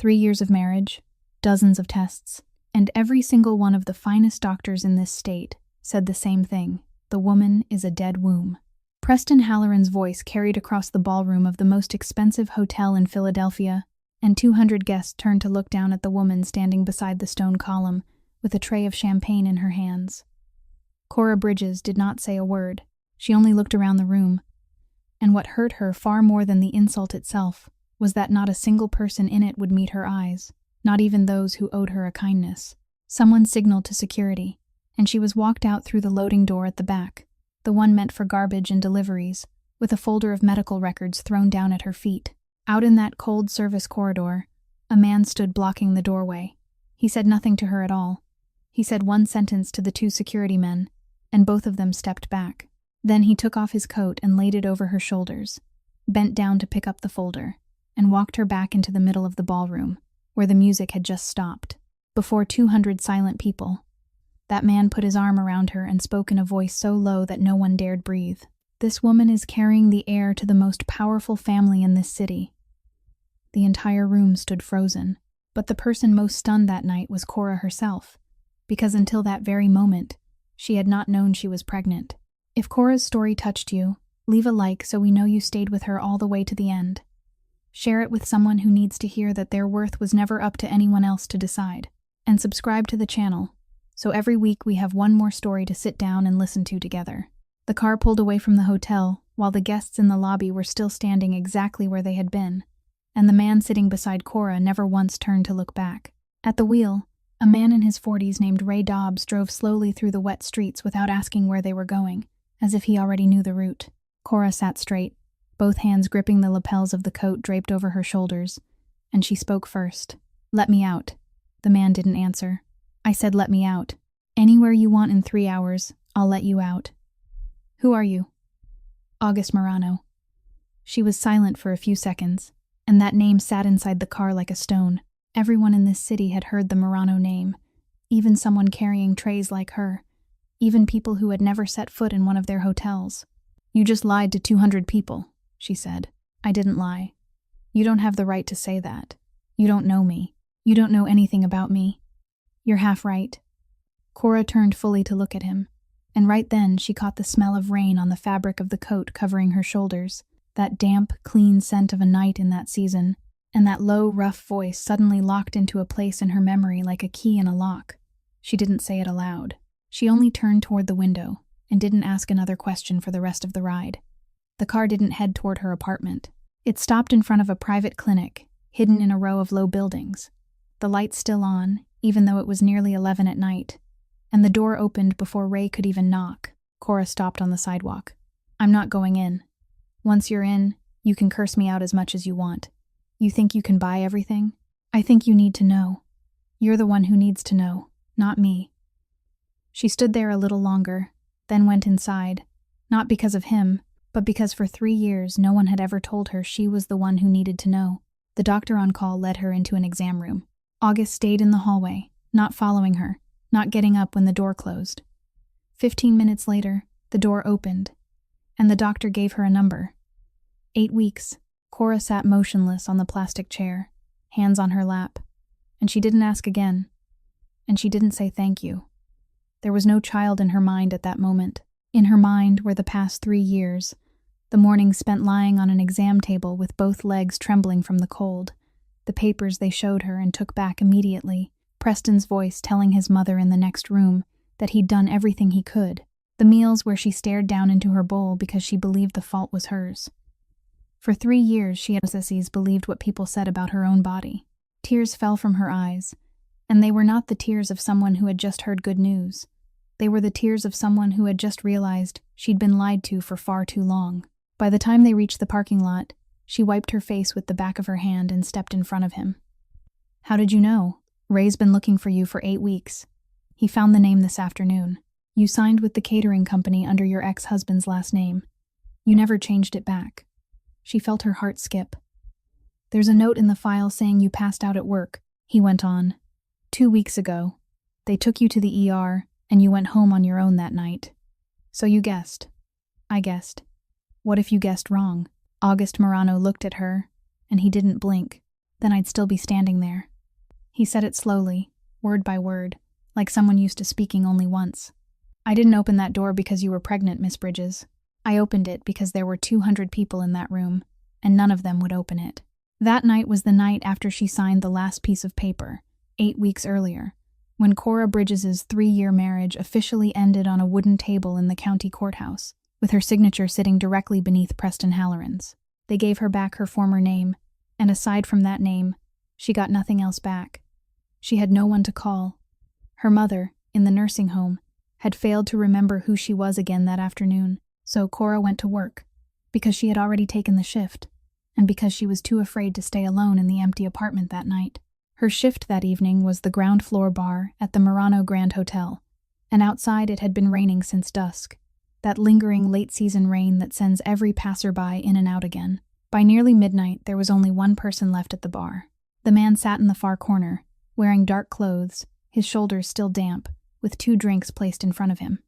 3 years of marriage, dozens of tests, and every single one of the finest doctors in this state said the same thing: the woman is a dead womb. Preston Halloran's voice carried across the ballroom of the most expensive hotel in Philadelphia, and 200 guests turned to look down at the woman standing beside the stone column with a tray of champagne in her hands. Cora Bridges did not say a word. She only looked around the room. And what hurt her far more than the insult itself was that not a single person in it would meet her eyes, not even those who owed her a kindness. Someone signaled to security, and she was walked out through the loading door at the back, the one meant for garbage and deliveries, with a folder of medical records thrown down at her feet. Out in that cold service corridor, a man stood blocking the doorway. He said nothing to her at all. He said one sentence to the 2 security men, and both of them stepped back. Then he took off his coat and laid it over her shoulders, bent down to pick up the folder, and walked her back into the middle of the ballroom, where the music had just stopped, before 200 silent people. That man put his arm around her and spoke in a voice so low that no one dared breathe. This woman is carrying the heir to the most powerful family in this city. The entire room stood frozen, but the person most stunned that night was Cora herself, because until that very moment, she had not known she was pregnant. If Cora's story touched you, leave a like so we know you stayed with her all the way to the end. Share it with someone who needs to hear that their worth was never up to anyone else to decide. And subscribe to the channel, so every week we have one more story to sit down and listen to together. The car pulled away from the hotel, while the guests in the lobby were still standing exactly where they had been, and the man sitting beside Cora never once turned to look back. At the wheel, a man in his 40s named Ray Dobbs drove slowly through the wet streets without asking where they were going, as if he already knew the route. Cora sat straight, both hands gripping the lapels of the coat draped over her shoulders, and she spoke first. "Let me out." The man didn't answer. "I said let me out. Anywhere you want in 3 hours, I'll let you out." "Who are you?" "August Morano." She was silent for a few seconds, and that name sat inside the car like a stone. Everyone in this city had heard the Morano name, even someone carrying trays like her, even people who had never set foot in one of their hotels. "You just lied to 200 people," she said. "I didn't lie. You don't have the right to say that. You don't know me. You don't know anything about me." "You're half right." Cora turned fully to look at him, and right then she caught the smell of rain on the fabric of the coat covering her shoulders, that damp, clean scent of a night in that season, and that low, rough voice suddenly locked into a place in her memory like a key in a lock. She didn't say it aloud. She only turned toward the window and didn't ask another question for the rest of the ride. The car didn't head toward her apartment. It stopped in front of a private clinic, hidden in a row of low buildings. The lights still on, even though it was nearly 11 at night, and the door opened before Ray could even knock. Cora stopped on the sidewalk. "I'm not going in. Once you're in, you can curse me out as much as you want. You think you can buy everything? I think you need to know. You're the one who needs to know, not me." She stood there a little longer, then went inside, not because of him, but because for 3 years no one had ever told her she was the one who needed to know. The doctor on call led her into an exam room. August stayed in the hallway, not following her, not getting up when the door closed. 15 minutes later, the door opened, and the doctor gave her a number. 8 weeks. Cora sat motionless on the plastic chair, hands on her lap, and she didn't ask again, and she didn't say thank you. There was no child in her mind at that moment. In her mind were the past 3 years, the mornings spent lying on an exam table with both legs trembling from the cold, the papers they showed her and took back immediately, Preston's voice telling his mother in the next room that he'd done everything he could, the meals where she stared down into her bowl because she believed the fault was hers. For 3 years she had believed what people said about her own body. Tears fell from her eyes, and they were not the tears of someone who had just heard good news. They were the tears of someone who had just realized she'd been lied to for far too long. By the time they reached the parking lot, she wiped her face with the back of her hand and stepped in front of him. "How did you know? Ray's been looking for you for 8 weeks. He found the name this afternoon. You signed with the catering company under your ex-husband's last name. You never changed it back." She felt her heart skip. "There's a note in the file saying you passed out at work," he went on. 2 weeks ago. They took you to the ER, and you went home on your own that night. So you guessed. I guessed. What if you guessed wrong?" August Morano looked at her, and he didn't blink. then I'd still be standing there." He said it slowly, word by word, like someone used to speaking only once. "I didn't open that door because you were pregnant, Miss Bridges. I opened it because there were 200 people in that room, and none of them would open it." That night was the night after she signed the last piece of paper, 8 weeks earlier, when Cora Bridges's 3-year marriage officially ended on a wooden table in the county courthouse, with her signature sitting directly beneath Preston Halloran's. They gave her back her former name, and aside from that name, she got nothing else back. She had no one to call. Her mother, in the nursing home, had failed to remember who she was again that afternoon, so Cora went to work, because she had already taken the shift, and because she was too afraid to stay alone in the empty apartment that night. Her shift that evening was the ground floor bar at the Murano Grand Hotel, and outside it had been raining since dusk, that lingering late-season rain that sends every passerby in and out again. By nearly midnight, there was only one person left at the bar. The man sat in the far corner, wearing dark clothes, his shoulders still damp, with 2 drinks placed in front of him.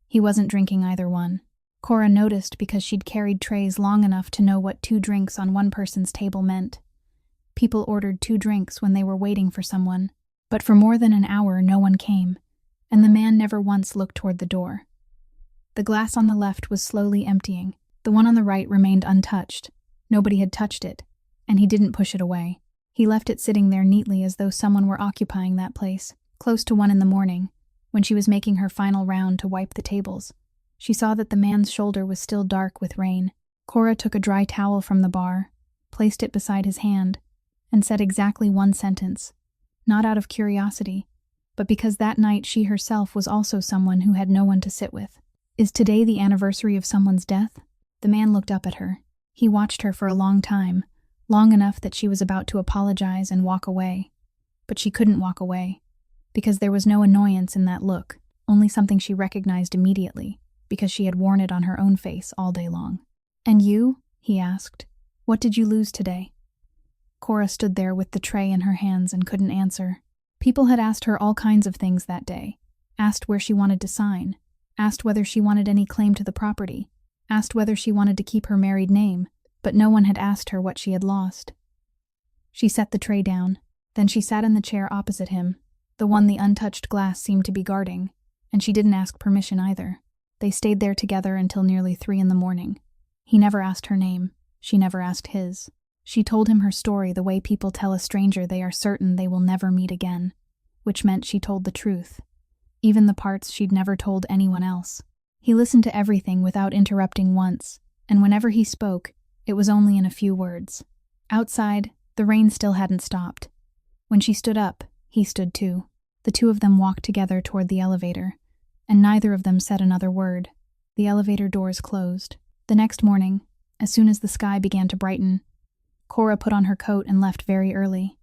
He wasn't drinking either one. Cora noticed because she'd carried trays long enough to know what 2 drinks on one person's table meant. People ordered 2 drinks when they were waiting for someone, but for more than an hour no one came, and the man never once looked toward the door. The glass on the left was slowly emptying. The one on the right remained untouched. Nobody had touched it, and he didn't push it away. He left it sitting there neatly as though someone were occupying that place. Close to 1 in the morning, when she was making her final round to wipe the tables, she saw that the man's shoulder was still dark with rain. Cora took a dry towel from the bar, placed it beside his hand, and said exactly 1 sentence, not out of curiosity, but because that night she herself was also someone who had no one to sit with. "Is today the anniversary of someone's death?" The man looked up at her. He watched her for a long time, long enough that she was about to apologize and walk away. But she couldn't walk away, because there was no annoyance in that look, only something she recognized immediately, because she had worn it on her own face all day long. "And you?" he asked. "What did you lose today?" Cora stood there with the tray in her hands and couldn't answer. People had asked her all kinds of things that day, asked where she wanted to sign, asked whether she wanted any claim to the property, asked whether she wanted to keep her married name, but no one had asked her what she had lost. She set the tray down. Then she sat in the chair opposite him, the one the untouched glass seemed to be guarding, and she didn't ask permission either. They stayed there together until nearly 3 in the morning. He never asked her name. She never asked his. She told him her story the way people tell a stranger they are certain they will never meet again, which meant she told the truth, even the parts she'd never told anyone else. He listened to everything without interrupting once, and whenever he spoke, it was only in a few words. Outside, the rain still hadn't stopped. When she stood up, he stood too. The 2 of them walked together toward the elevator, and neither of them said another word. The elevator doors closed. The next morning, as soon as the sky began to brighten, Cora put on her coat and left very early.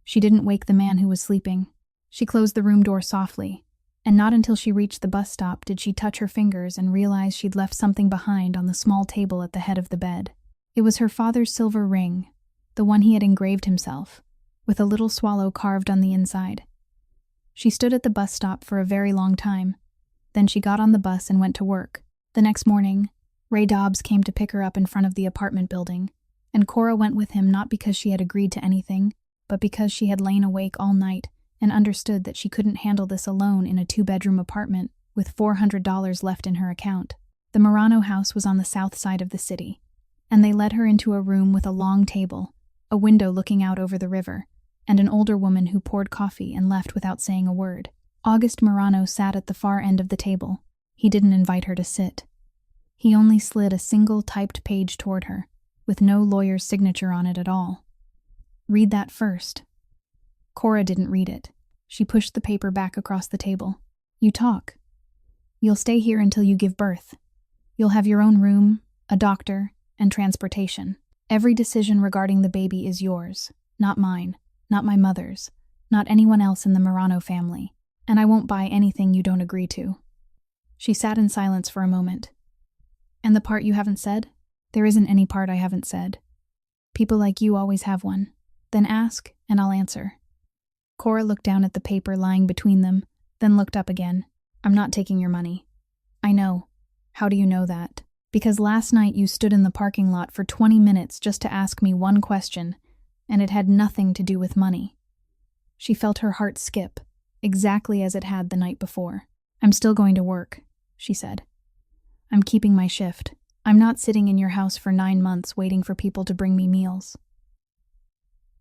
She didn't wake the man who was sleeping. She closed the room door softly, and not until she reached the bus stop did she touch her fingers and realize she'd left something behind on the small table at the head of the bed. It was her father's silver ring, the one he had engraved himself, with a little swallow carved on the inside. She stood at the bus stop for a very long time. Then she got on the bus and went to work. The next morning, Ray Dobbs came to pick her up in front of the apartment building, and Cora went with him not because she had agreed to anything, but because she had lain awake all night and understood that she couldn't handle this alone in a 2-bedroom apartment with $400 left in her account. The Murano house was on the south side of the city, and they led her into a room with a long table, a window looking out over the river, and an older woman who poured coffee and left without saying a word. August Murano sat at the far end of the table. He didn't invite her to sit. He only slid a single typed page toward her, with no lawyer's signature on it at all. "Read that first." Cora didn't read it. She pushed the paper back across the table. "You talk. You'll stay here until you give birth. You'll have your own room, a doctor, and transportation. Every decision regarding the baby is yours, not mine, not my mother's, not anyone else in the Murano family, and I won't buy anything you don't agree to." She sat in silence for a moment. "And the part you haven't said?" "There isn't any part I haven't said. People like you always have one. Then ask, and I'll answer." Cora looked down at the paper lying between them, then looked up again. "I'm not taking your money." "I know. How do you know that?" "Because last night you stood in the parking lot for 20 minutes just to ask me one question, and it had nothing to do with money. She felt her heart skip, exactly as it had the night before. "I'm still going to work," she said. "I'm keeping my shift. I'm not sitting in your house for 9 months waiting for people to bring me meals."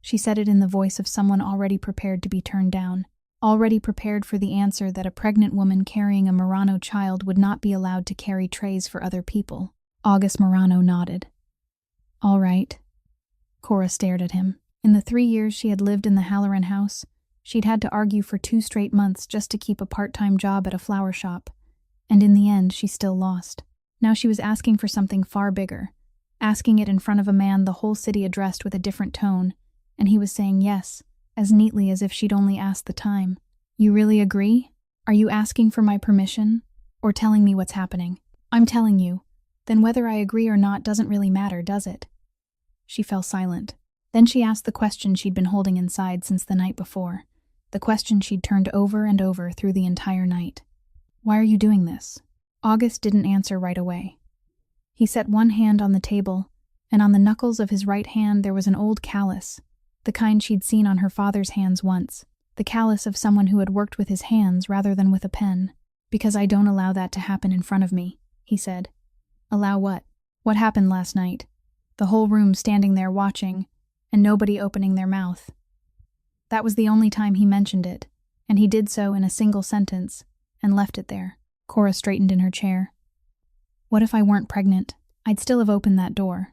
She said it in the voice of someone already prepared to be turned down, already prepared for the answer that a pregnant woman carrying a Murano child would not be allowed to carry trays for other people. August Murano nodded. "All right." Cora stared at him. In the 3 years she had lived in the Halloran house, she'd had to argue for 2 straight months just to keep a part-time job at a flower shop, and in the end she still lost. Now she was asking for something far bigger, asking it in front of a man the whole city addressed with a different tone, and he was saying yes, as neatly as if she'd only asked the time. "You really agree? Are you asking for my permission, or telling me what's happening?" "I'm telling you. Then whether I agree or not doesn't really matter, does it?" She fell silent. Then she asked the question she'd been holding inside since the night before, the question she'd turned over and over through the entire night. "Why are you doing this?" August didn't answer right away. He set one hand on the table, and on the knuckles of his right hand there was an old callus, the kind she'd seen on her father's hands once, the callus of someone who had worked with his hands rather than with a pen. "Because I don't allow that to happen in front of me," he said. "Allow what?" "What happened last night. The whole room standing there watching, and nobody opening their mouth." That was the only time he mentioned it, and he did so in a single sentence, and left it there. Cora straightened in her chair. "What if I weren't pregnant? I'd still have opened that door."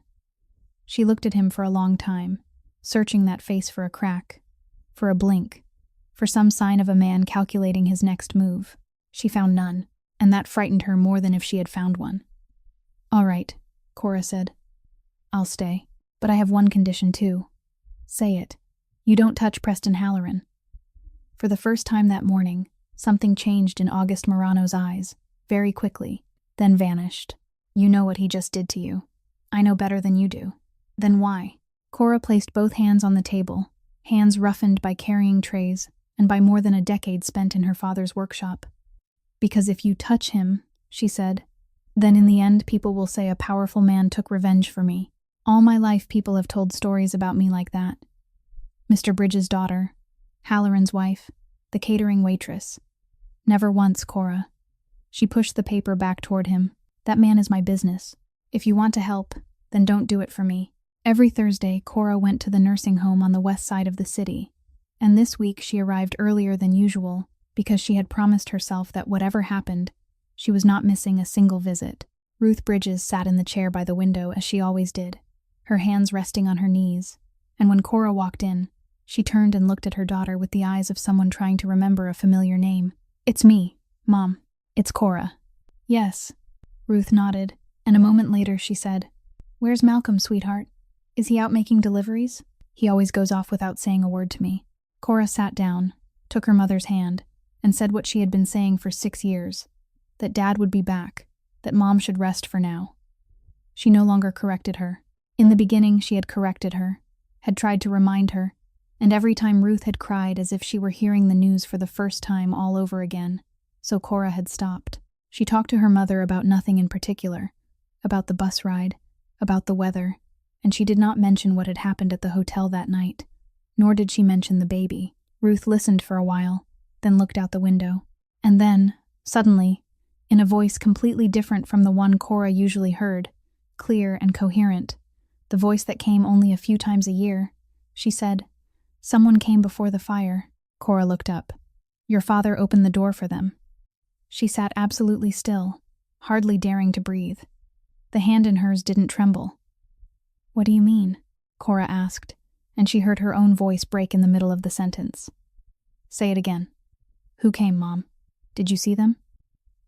She looked at him for a long time, searching that face for a crack, for a blink, for some sign of a man calculating his next move. She found none, and that frightened her more than if she had found one. "All right," Cora said. "I'll stay. But I have one condition too." "Say it." "You don't touch Preston Halloran." For the first time that morning, something changed in August Murano's eyes, very quickly, then vanished. "You know what he just did to you. I know better than you do." "Then why?" Cora placed both hands on the table, hands roughened by carrying trays and by more than a decade spent in her father's workshop. "Because if you touch him," she said, "then in the end people will say a powerful man took revenge for me. All my life people have told stories about me like that. Mr. Bridges' daughter, Halloran's wife, the catering waitress. Never once, Cora." She pushed the paper back toward him. "That man is my business. If you want to help, then don't do it for me." Every Thursday, Cora went to the nursing home on the west side of the city, and this week she arrived earlier than usual because she had promised herself that whatever happened, she was not missing a single visit. Ruth Bridges sat in the chair by the window as she always did, her hands resting on her knees, and when Cora walked in, she turned and looked at her daughter with the eyes of someone trying to remember a familiar name. "It's me, Mom. It's Cora." "Yes." Ruth nodded, and a moment later she said, "Where's Malcolm, sweetheart? Is he out making deliveries? He always goes off without saying a word to me." Cora sat down, took her mother's hand, and said what she had been saying for 6 years, that Dad would be back, that Mom should rest for now. She no longer corrected her. In the beginning she had corrected her, had tried to remind her, and every time Ruth had cried as if she were hearing the news for the first time all over again, so Cora had stopped. She talked to her mother about nothing in particular, about the bus ride, about the weather, and she did not mention what had happened at the hotel that night, nor did she mention the baby. Ruth listened for a while, then looked out the window. And then, suddenly, in a voice completely different from the one Cora usually heard, clear and coherent, the voice that came only a few times a year, she said, "Someone came before the fire." Cora looked up. "Your father opened the door for them." She sat absolutely still, hardly daring to breathe. The hand in hers didn't tremble. "What do you mean?" Cora asked, and she heard her own voice break in the middle of the sentence. "Say it again." "Who came, Mom? Did you see them?"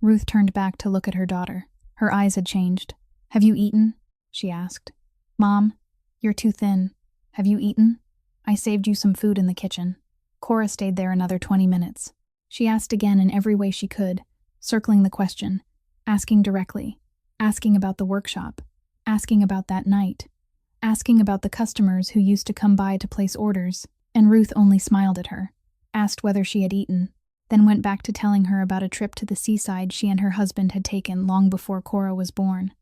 Ruth turned back to look at her daughter. Her eyes had changed. "Have you eaten?" she asked. "Mom, you're too thin. Have you eaten? I saved you some food in the kitchen." Cora stayed there another 20 minutes. She asked again in every way she could, circling the question, asking directly, asking about the workshop, asking about that night, asking about the customers who used to come by to place orders, and Ruth only smiled at her, asked whether she had eaten, then went back to telling her about a trip to the seaside she and her husband had taken long before Cora was born.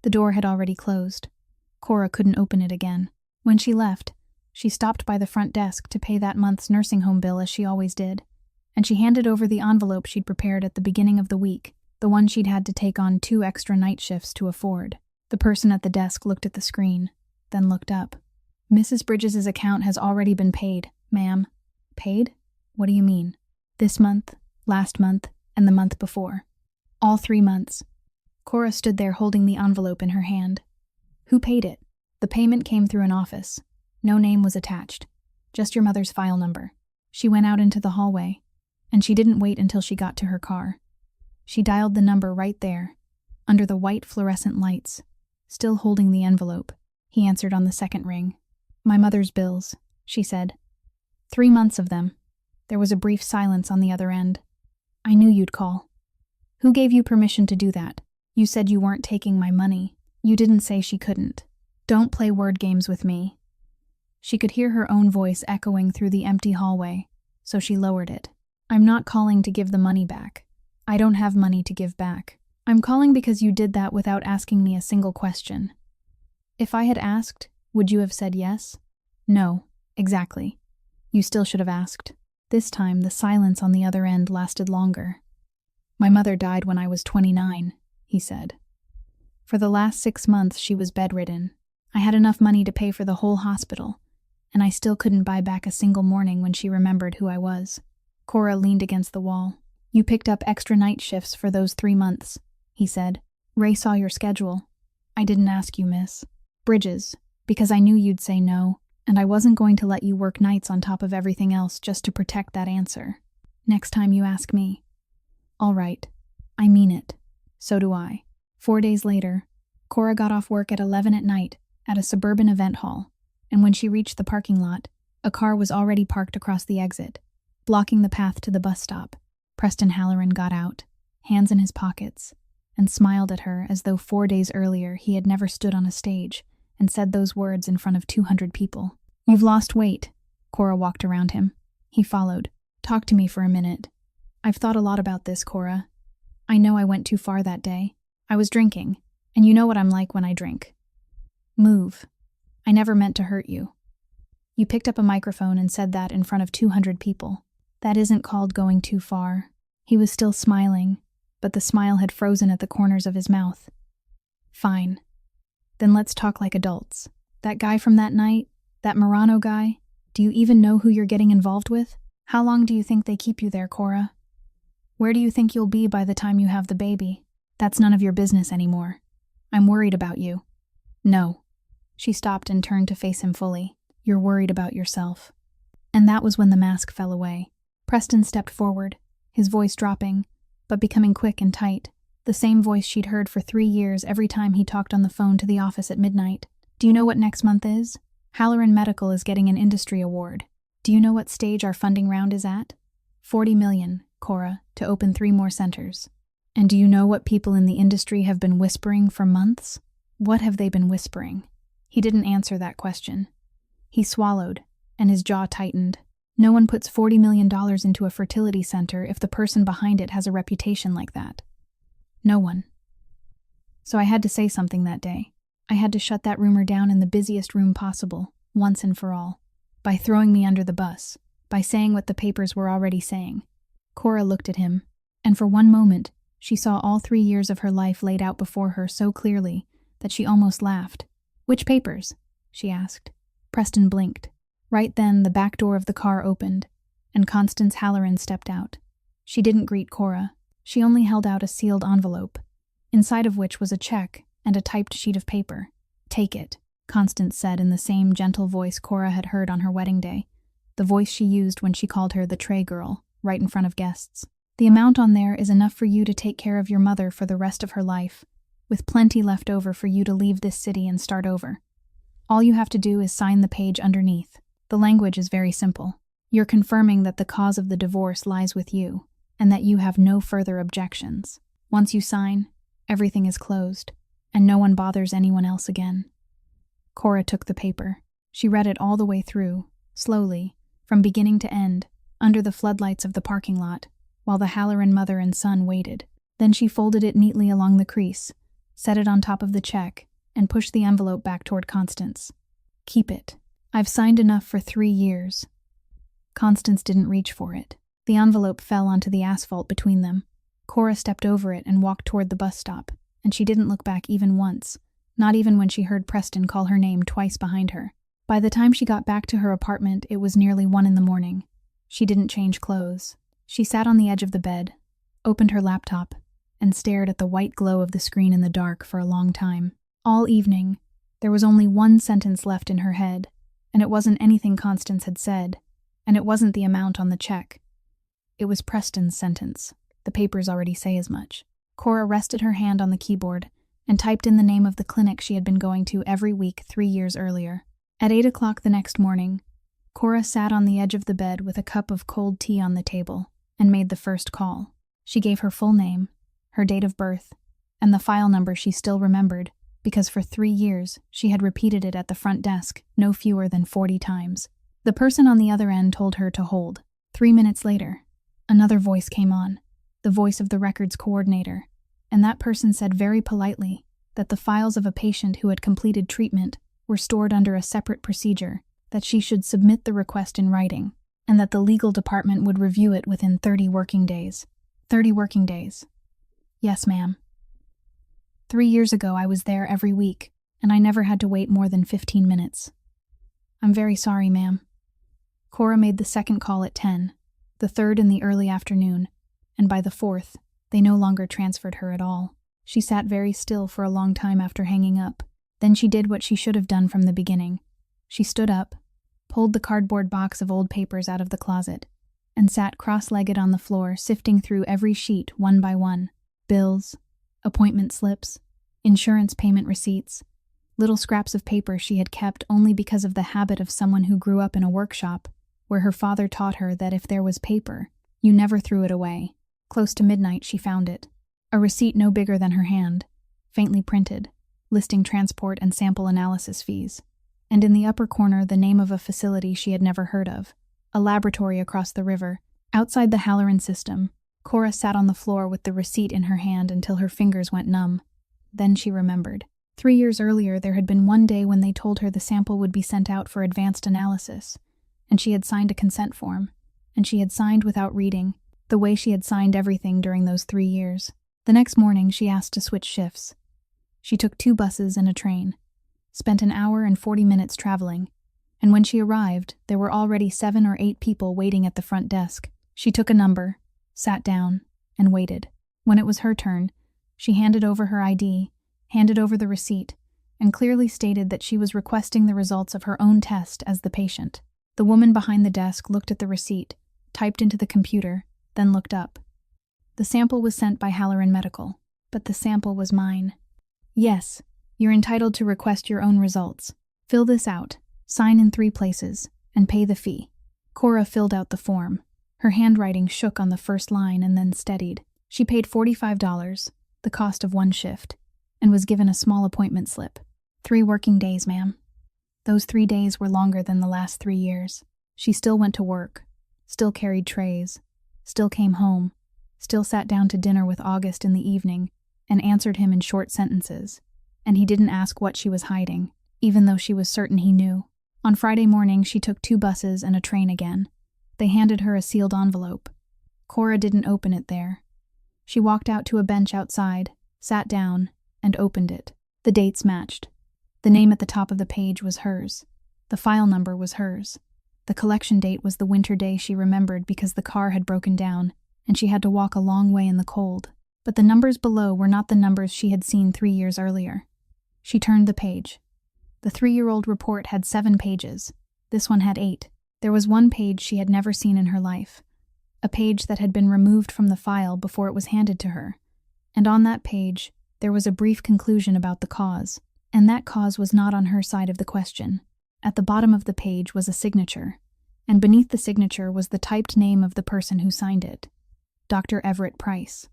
The door had already closed. Cora couldn't open it again. When she left, She stopped by the front desk to pay that month's nursing home bill as she always did, and she handed over the envelope she'd prepared at the beginning of the week, the one she'd had to take on 2 extra night shifts to afford. The person at the desk looked at the screen, then looked up. "Mrs. Bridges' account has already been paid, ma'am." "Paid? What do you mean?" "This month, last month, and the month before. All 3 months." Cora stood there holding the envelope in her hand. "Who paid it?" "The payment came through an office. No name was attached. Just your mother's file number." She went out into the hallway, and she didn't wait until she got to her car. She dialed the number right there, under the white fluorescent lights, still holding the envelope. He answered on the second ring. "My mother's bills," she said. 3 months of them." There was a brief silence on the other end. "I knew you'd call." "Who gave you permission to do that? You said you weren't taking my money. You didn't say she couldn't. Don't play word games with me." She could hear her own voice echoing through the empty hallway, so she lowered it. "I'm not calling to give the money back. I don't have money to give back. I'm calling because you did that without asking me a single question. If I had asked, would you have said yes?" "No, exactly. You still should have asked." This time, the silence on the other end lasted longer. "My mother died when I was 29, he said. "For the last 6 months, she was bedridden. I had enough money to pay for the whole hospital, and I still couldn't buy back a single morning when she remembered who I was." Cora leaned against the wall. "You picked up extra night shifts for those 3 months, he said. "Ray saw your schedule. I didn't ask you, Miss Bridges, because I knew you'd say no, and I wasn't going to let you work nights on top of everything else just to protect that answer. Next time you ask me." "All right. I mean it. So do I." 4 days later, Cora got off work at 11 at night at a suburban event hall, and when she reached the parking lot, a car was already parked across the exit, blocking the path to the bus stop. Preston Halloran got out, hands in his pockets, and smiled at her as though 4 days earlier he had never stood on a stage and said those words in front of 200 people. "You've lost weight." Cora walked around him. He followed. "Talk to me for a minute. I've thought a lot about this, Cora. I know I went too far that day. I was drinking, and you know what I'm like when I drink. Move. I never meant to hurt you." You picked up a microphone and said that in front of 200 people. That isn't called going too far. He was still smiling, but the smile had frozen at the corners of his mouth. "Fine. Then let's talk like adults. That guy from that night, that Morano guy, do you even know who you're getting involved with? How long do you think they keep you there, Cora? Where do you think you'll be by the time you have the baby? That's none of your business anymore. I'm worried about you." "No." She stopped and turned to face him fully. "You're worried about yourself." And that was when the mask fell away. Preston stepped forward, his voice dropping, but becoming quick and tight, the same voice she'd heard for 3 years every time he talked on the phone to the office at midnight. "Do you know what next month is? Halloran Medical is getting an industry award. Do you know what stage our funding round is at? 40 million, Cora, to open 3 more centers. And do you know what people in the industry have been whispering for months? What have they been whispering?" He didn't answer that question. He swallowed, and his jaw tightened. No one puts $40 million into a fertility center if the person behind it has a reputation like that. No one. So I had to say something that day. I had to shut that rumor down in the busiest room possible, once and for all, by throwing me under the bus, by saying what the papers were already saying. Cora looked at him, and for one moment, she saw all 3 years of her life laid out before her so clearly that she almost laughed. "Which papers?" she asked. Preston blinked. Right then, the back door of the car opened, and Constance Halloran stepped out. She didn't greet Cora. She only held out a sealed envelope, inside of which was a check and a typed sheet of paper. "Take it," Constance said in the same gentle voice Cora had heard on her wedding day, the voice she used when she called her the tray girl, right in front of guests. "The amount on there is enough for you to take care of your mother for the rest of her life, with plenty left over for you to leave this city and start over. All you have to do is sign the page underneath. The language is very simple. You're confirming that the cause of the divorce lies with you, and that you have no further objections. Once you sign, everything is closed, and no one bothers anyone else again." Cora took the paper. She read it all the way through, slowly, from beginning to end, under the floodlights of the parking lot, while the Halloran mother and son waited. Then she folded it neatly along the crease, set it on top of the check, and pushed the envelope back toward Constance. "Keep it. I've signed enough for 3 years. Constance didn't reach for it. The envelope fell onto the asphalt between them. Cora stepped over it and walked toward the bus stop, and she didn't look back even once, not even when she heard Preston call her name twice behind her. By the time she got back to her apartment, it was nearly 1 in the morning. She didn't change clothes. She sat on the edge of the bed, opened her laptop, and stared at the white glow of the screen in the dark for a long time. All evening, there was only one sentence left in her head, and it wasn't anything Constance had said, and it wasn't the amount on the check. It was Preston's sentence. The papers already say as much. Cora rested her hand on the keyboard and typed in the name of the clinic she had been going to every week 3 years earlier. At 8 o'clock the next morning, Cora sat on the edge of the bed with a cup of cold tea on the table and made the first call. She gave her full name, her date of birth, and the file number she still remembered, because for 3 years she had repeated it at the front desk no fewer than 40 times. The person on the other end told her to hold. 3 minutes later, another voice came on, the voice of the records coordinator, and that person said very politely that the files of a patient who had completed treatment were stored under a separate procedure, that she should submit the request in writing, and that the legal department would review it within 30 working days. 30 working days. Yes, ma'am. 3 years ago I was there every week, and I never had to wait more than 15 minutes. I'm very sorry, ma'am. Cora made the second call at 10, the third in the early afternoon, and by the fourth, they no longer transferred her at all. She sat very still for a long time after hanging up. Then she did what she should have done from the beginning. She stood up, pulled the cardboard box of old papers out of the closet, and sat cross-legged on the floor, sifting through every sheet one by one. Bills, appointment slips, insurance payment receipts, little scraps of paper she had kept only because of the habit of someone who grew up in a workshop, where her father taught her that if there was paper, you never threw it away. Close to midnight she found it. A receipt no bigger than her hand, faintly printed, listing transport and sample analysis fees. And in the upper corner the name of a facility she had never heard of, a laboratory across the river, outside the Halloran system. Cora sat on the floor with the receipt in her hand until her fingers went numb. Then she remembered. 3 years earlier there had been one day when they told her the sample would be sent out for advanced analysis, and she had signed a consent form, and she had signed without reading, the way she had signed everything during those 3 years. The next morning she asked to switch shifts. She took 2 buses and a train, spent an hour and 40 minutes traveling, and when she arrived, there were already 7 or 8 people waiting at the front desk. She took a number, sat down, and waited. When it was her turn, she handed over her ID, handed over the receipt, and clearly stated that she was requesting the results of her own test as the patient. The woman behind the desk looked at the receipt, typed into the computer, then looked up. The sample was sent by Halloran Medical, but the sample was mine. Yes, you're entitled to request your own results. Fill this out, sign in 3 places, and pay the fee. Cora filled out the form. Her handwriting shook on the first line and then steadied. She paid $45, the cost of 1 shift, and was given a small appointment slip. 3 working days, ma'am. Those 3 days were longer than the last 3 years. She still went to work, still carried trays, still came home, still sat down to dinner with August in the evening, and answered him in short sentences. And he didn't ask what she was hiding, even though she was certain he knew. On Friday morning, she took 2 buses and a train again. They handed her a sealed envelope. Cora didn't open it there. She walked out to a bench outside, sat down, and opened it. The dates matched. The name at the top of the page was hers. The file number was hers. The collection date was the winter day she remembered because the car had broken down, and she had to walk a long way in the cold. But the numbers below were not the numbers she had seen 3 years earlier. She turned the page. The 3-year-old report had 7 pages. This one had 8. There was one page she had never seen in her life, a page that had been removed from the file before it was handed to her. And on that page, there was a brief conclusion about the cause, and that cause was not on her side of the question. At the bottom of the page was a signature, and beneath the signature was the typed name of the person who signed it. Dr. Everett Price.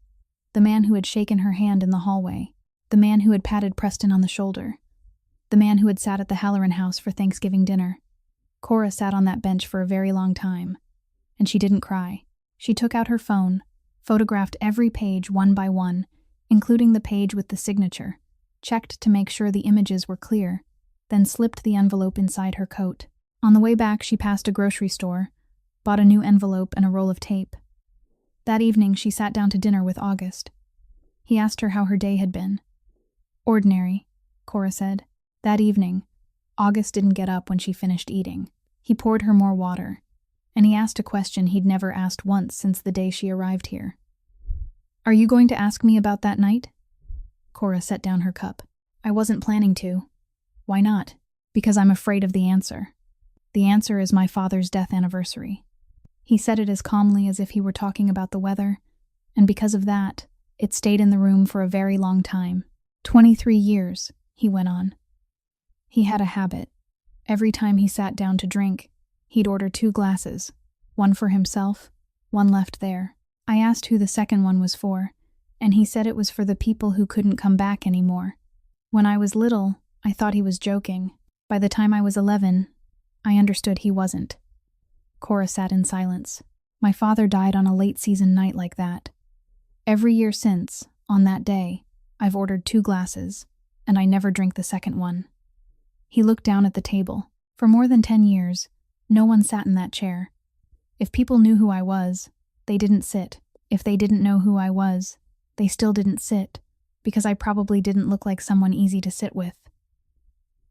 The man who had shaken her hand in the hallway. The man who had patted Preston on the shoulder. The man who had sat at the Halloran house for Thanksgiving dinner. Cora sat on that bench for a very long time, and she didn't cry. She took out her phone, photographed every page one by one, including the page with the signature, checked to make sure the images were clear, then slipped the envelope inside her coat. On the way back, she passed a grocery store, bought a new envelope and a roll of tape. That evening, she sat down to dinner with August. He asked her how her day had been. Ordinary, Cora said. That evening, August didn't get up when she finished eating. He poured her more water, and he asked a question he'd never asked once since the day she arrived here. Are you going to ask me about that night? Cora set down her cup. I wasn't planning to. Why not? Because I'm afraid of the answer. The answer is my father's death anniversary. He said it as calmly as if he were talking about the weather, and because of that, it stayed in the room for a very long time. 23 years, he went on. He had a habit. Every time he sat down to drink, he'd order 2 glasses, one for himself, one left there. I asked who the second one was for, and he said it was for the people who couldn't come back anymore. When I was little, I thought he was joking. By the time I was 11, I understood he wasn't. Cora sat in silence. My father died on a late-season night like that. Every year since, on that day, I've ordered 2 glasses, and I never drink the second one. He looked down at the table. For more than 10 years, no one sat in that chair. If people knew who I was, they didn't sit. If they didn't know who I was, they still didn't sit, because I probably didn't look like someone easy to sit with.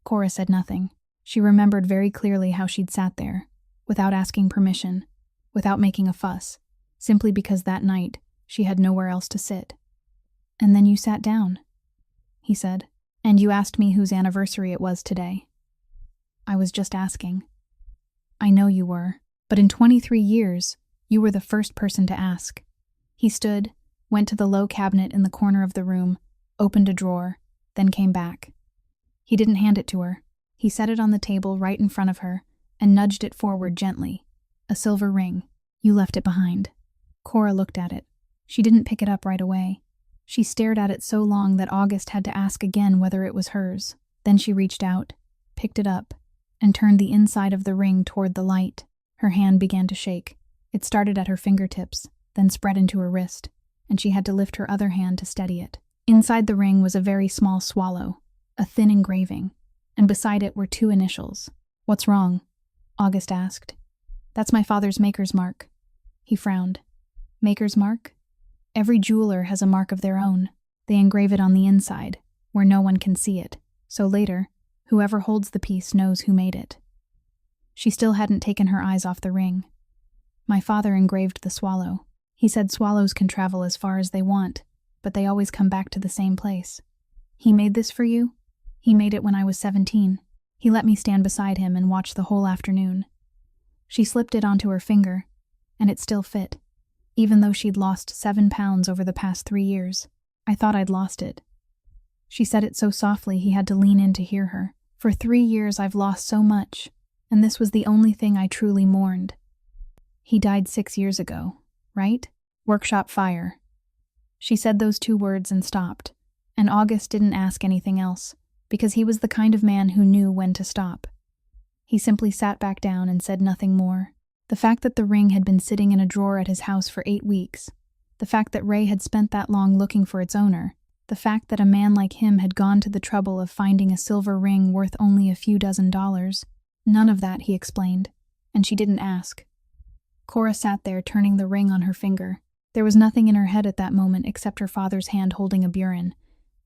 Cora said nothing. She remembered very clearly how she'd sat there, without asking permission, without making a fuss, simply because that night she had nowhere else to sit. And then you sat down, he said, and you asked me whose anniversary it was today. I was just asking. I know you were, but in 23 years, you were the first person to ask. He stood, went to the low cabinet in the corner of the room, opened a drawer, then came back. He didn't hand it to her. He set it on the table right in front of her and nudged it forward gently. A silver ring. You left it behind. Cora looked at it. She didn't pick it up right away. She stared at it so long that August had to ask again whether it was hers. Then she reached out, picked it up, and turned the inside of the ring toward the light. Her hand began to shake. It started at her fingertips, then spread into her wrist, and she had to lift her other hand to steady it. Inside the ring was a very small swallow, a thin engraving, and beside it were 2 initials. What's wrong? August asked. That's my father's maker's mark. He frowned. Maker's mark? Every jeweler has a mark of their own. They engrave it on the inside, where no one can see it, so later, whoever holds the piece knows who made it. She still hadn't taken her eyes off the ring. My father engraved the swallow. He said swallows can travel as far as they want, but they always come back to the same place. He made this for you? He made it when I was 17. He let me stand beside him and watch the whole afternoon. She slipped it onto her finger, and it still fit, even though she'd lost 7 pounds over the past 3 years. I thought I'd lost it. She said it so softly he had to lean in to hear her. For 3 years I've lost so much, and this was the only thing I truly mourned. He died 6 years ago, right? Workshop fire. She said those 2 words and stopped, and August didn't ask anything else, because he was the kind of man who knew when to stop. He simply sat back down and said nothing more. The fact that the ring had been sitting in a drawer at his house for 8 weeks, the fact that Ray had spent that long looking for its owner, the fact that a man like him had gone to the trouble of finding a silver ring worth only a few $dozen, none of that he explained, and she didn't ask. Cora sat there turning the ring on her finger. There was nothing in her head at that moment except her father's hand holding a burin,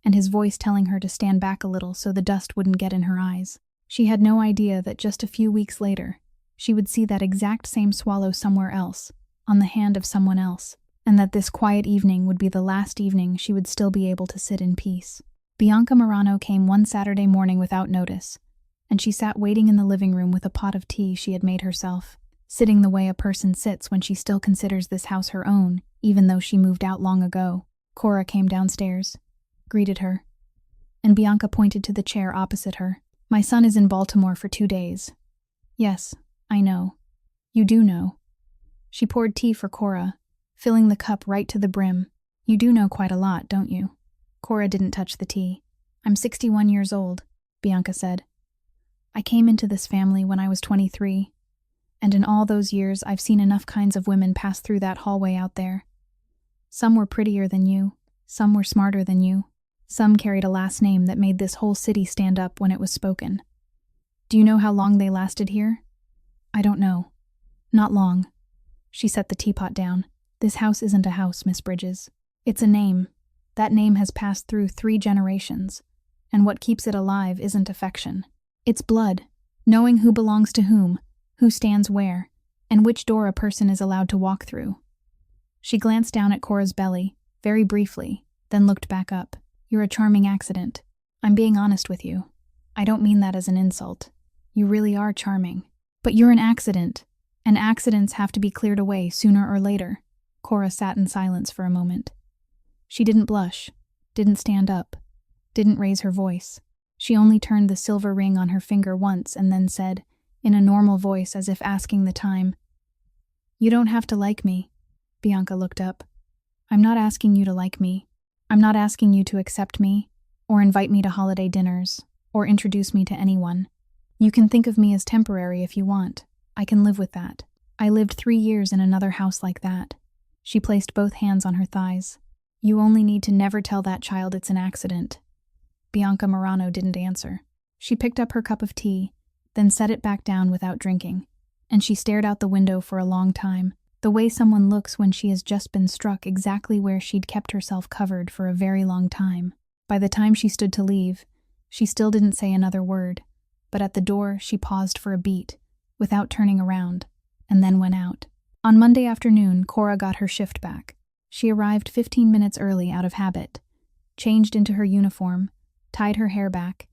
and his voice telling her to stand back a little so the dust wouldn't get in her eyes. She had no idea that just a few weeks later, she would see that exact same swallow somewhere else, on the hand of someone else, and that this quiet evening would be the last evening she would still be able to sit in peace. Bianca Morano came one Saturday morning without notice, and she sat waiting in the living room with a pot of tea she had made herself, sitting the way a person sits when she still considers this house her own, even though she moved out long ago. Cora came downstairs, greeted her, and Bianca pointed to the chair opposite her. My son is in Baltimore for 2 days. Yes, I know. You do know. She poured tea for Cora, filling the cup right to the brim. You do know quite a lot, don't you? Cora didn't touch the tea. I'm 61 years old, Bianca said. I came into this family when I was 23, and in all those years I've seen enough kinds of women pass through that hallway out there. Some were prettier than you, some were smarter than you, some carried a last name that made this whole city stand up when it was spoken. Do you know how long they lasted here? I don't know. Not long. She set the teapot down. This house isn't a house, Miss Bridges. It's a name. That name has passed through 3 generations. And what keeps it alive isn't affection. It's blood. Knowing who belongs to whom, who stands where, and which door a person is allowed to walk through. She glanced down at Cora's belly, very briefly, then looked back up. You're a charming accident. I'm being honest with you. I don't mean that as an insult. You really are charming. But you're an accident, and accidents have to be cleared away sooner or later. Cora sat in silence for a moment. She didn't blush, didn't stand up, didn't raise her voice. She only turned the silver ring on her finger once and then said, in a normal voice as if asking the time, "You don't have to like me." Bianca looked up. "I'm not asking you to like me. I'm not asking you to accept me, or invite me to holiday dinners, or introduce me to anyone. You can think of me as temporary if you want. I can live with that. I lived 3 years in another house like that." She placed both hands on her thighs. "You only need to never tell that child it's an accident." Bianca Morano didn't answer. She picked up her cup of tea, then set it back down without drinking, and she stared out the window for a long time, the way someone looks when she has just been struck exactly where she'd kept herself covered for a very long time. By the time she stood to leave, she still didn't say another word, but at the door she paused for a beat, without turning around, and then went out. On Monday afternoon, Cora got her shift back. She arrived 15 minutes early out of habit, changed into her uniform, tied her hair back,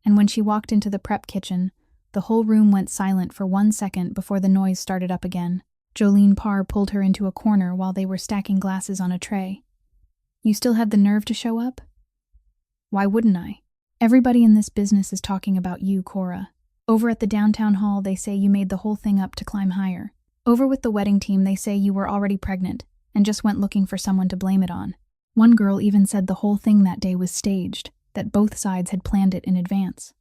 and when she walked into the prep kitchen, the whole room went silent for 1 second before the noise started up again. Jolene Parr pulled her into a corner while they were stacking glasses on a tray. "You still had the nerve to show up?" "Why wouldn't I? Everybody in this business is talking about you, Cora. Over at the downtown hall, they say you made the whole thing up to climb higher. Over with the wedding team, they say you were already pregnant and just went looking for someone to blame it on. One girl even said the whole thing that day was staged, that both sides had planned it in advance."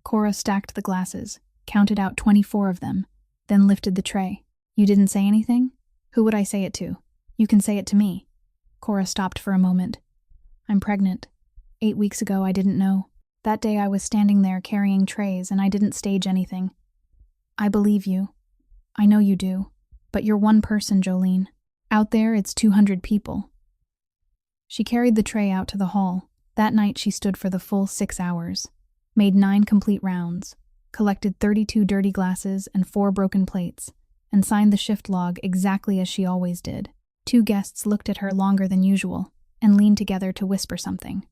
Cora stacked the glasses, counted out 24 of them, then lifted the tray. "You didn't say anything? Who would I say it to? You can say it to me." Cora stopped for a moment. "I'm pregnant. 8 weeks ago I didn't know. That day I was standing there carrying trays and I didn't stage anything." "I believe you. I know you do. But you're one person, Jolene. Out there it's 200 people." She carried the tray out to the hall. That night she stood for the full 6 hours, made 9 complete rounds, collected 32 dirty glasses and 4 broken plates, and signed the shift log exactly as she always did. 2 guests looked at her longer than usual and leaned together to whisper something.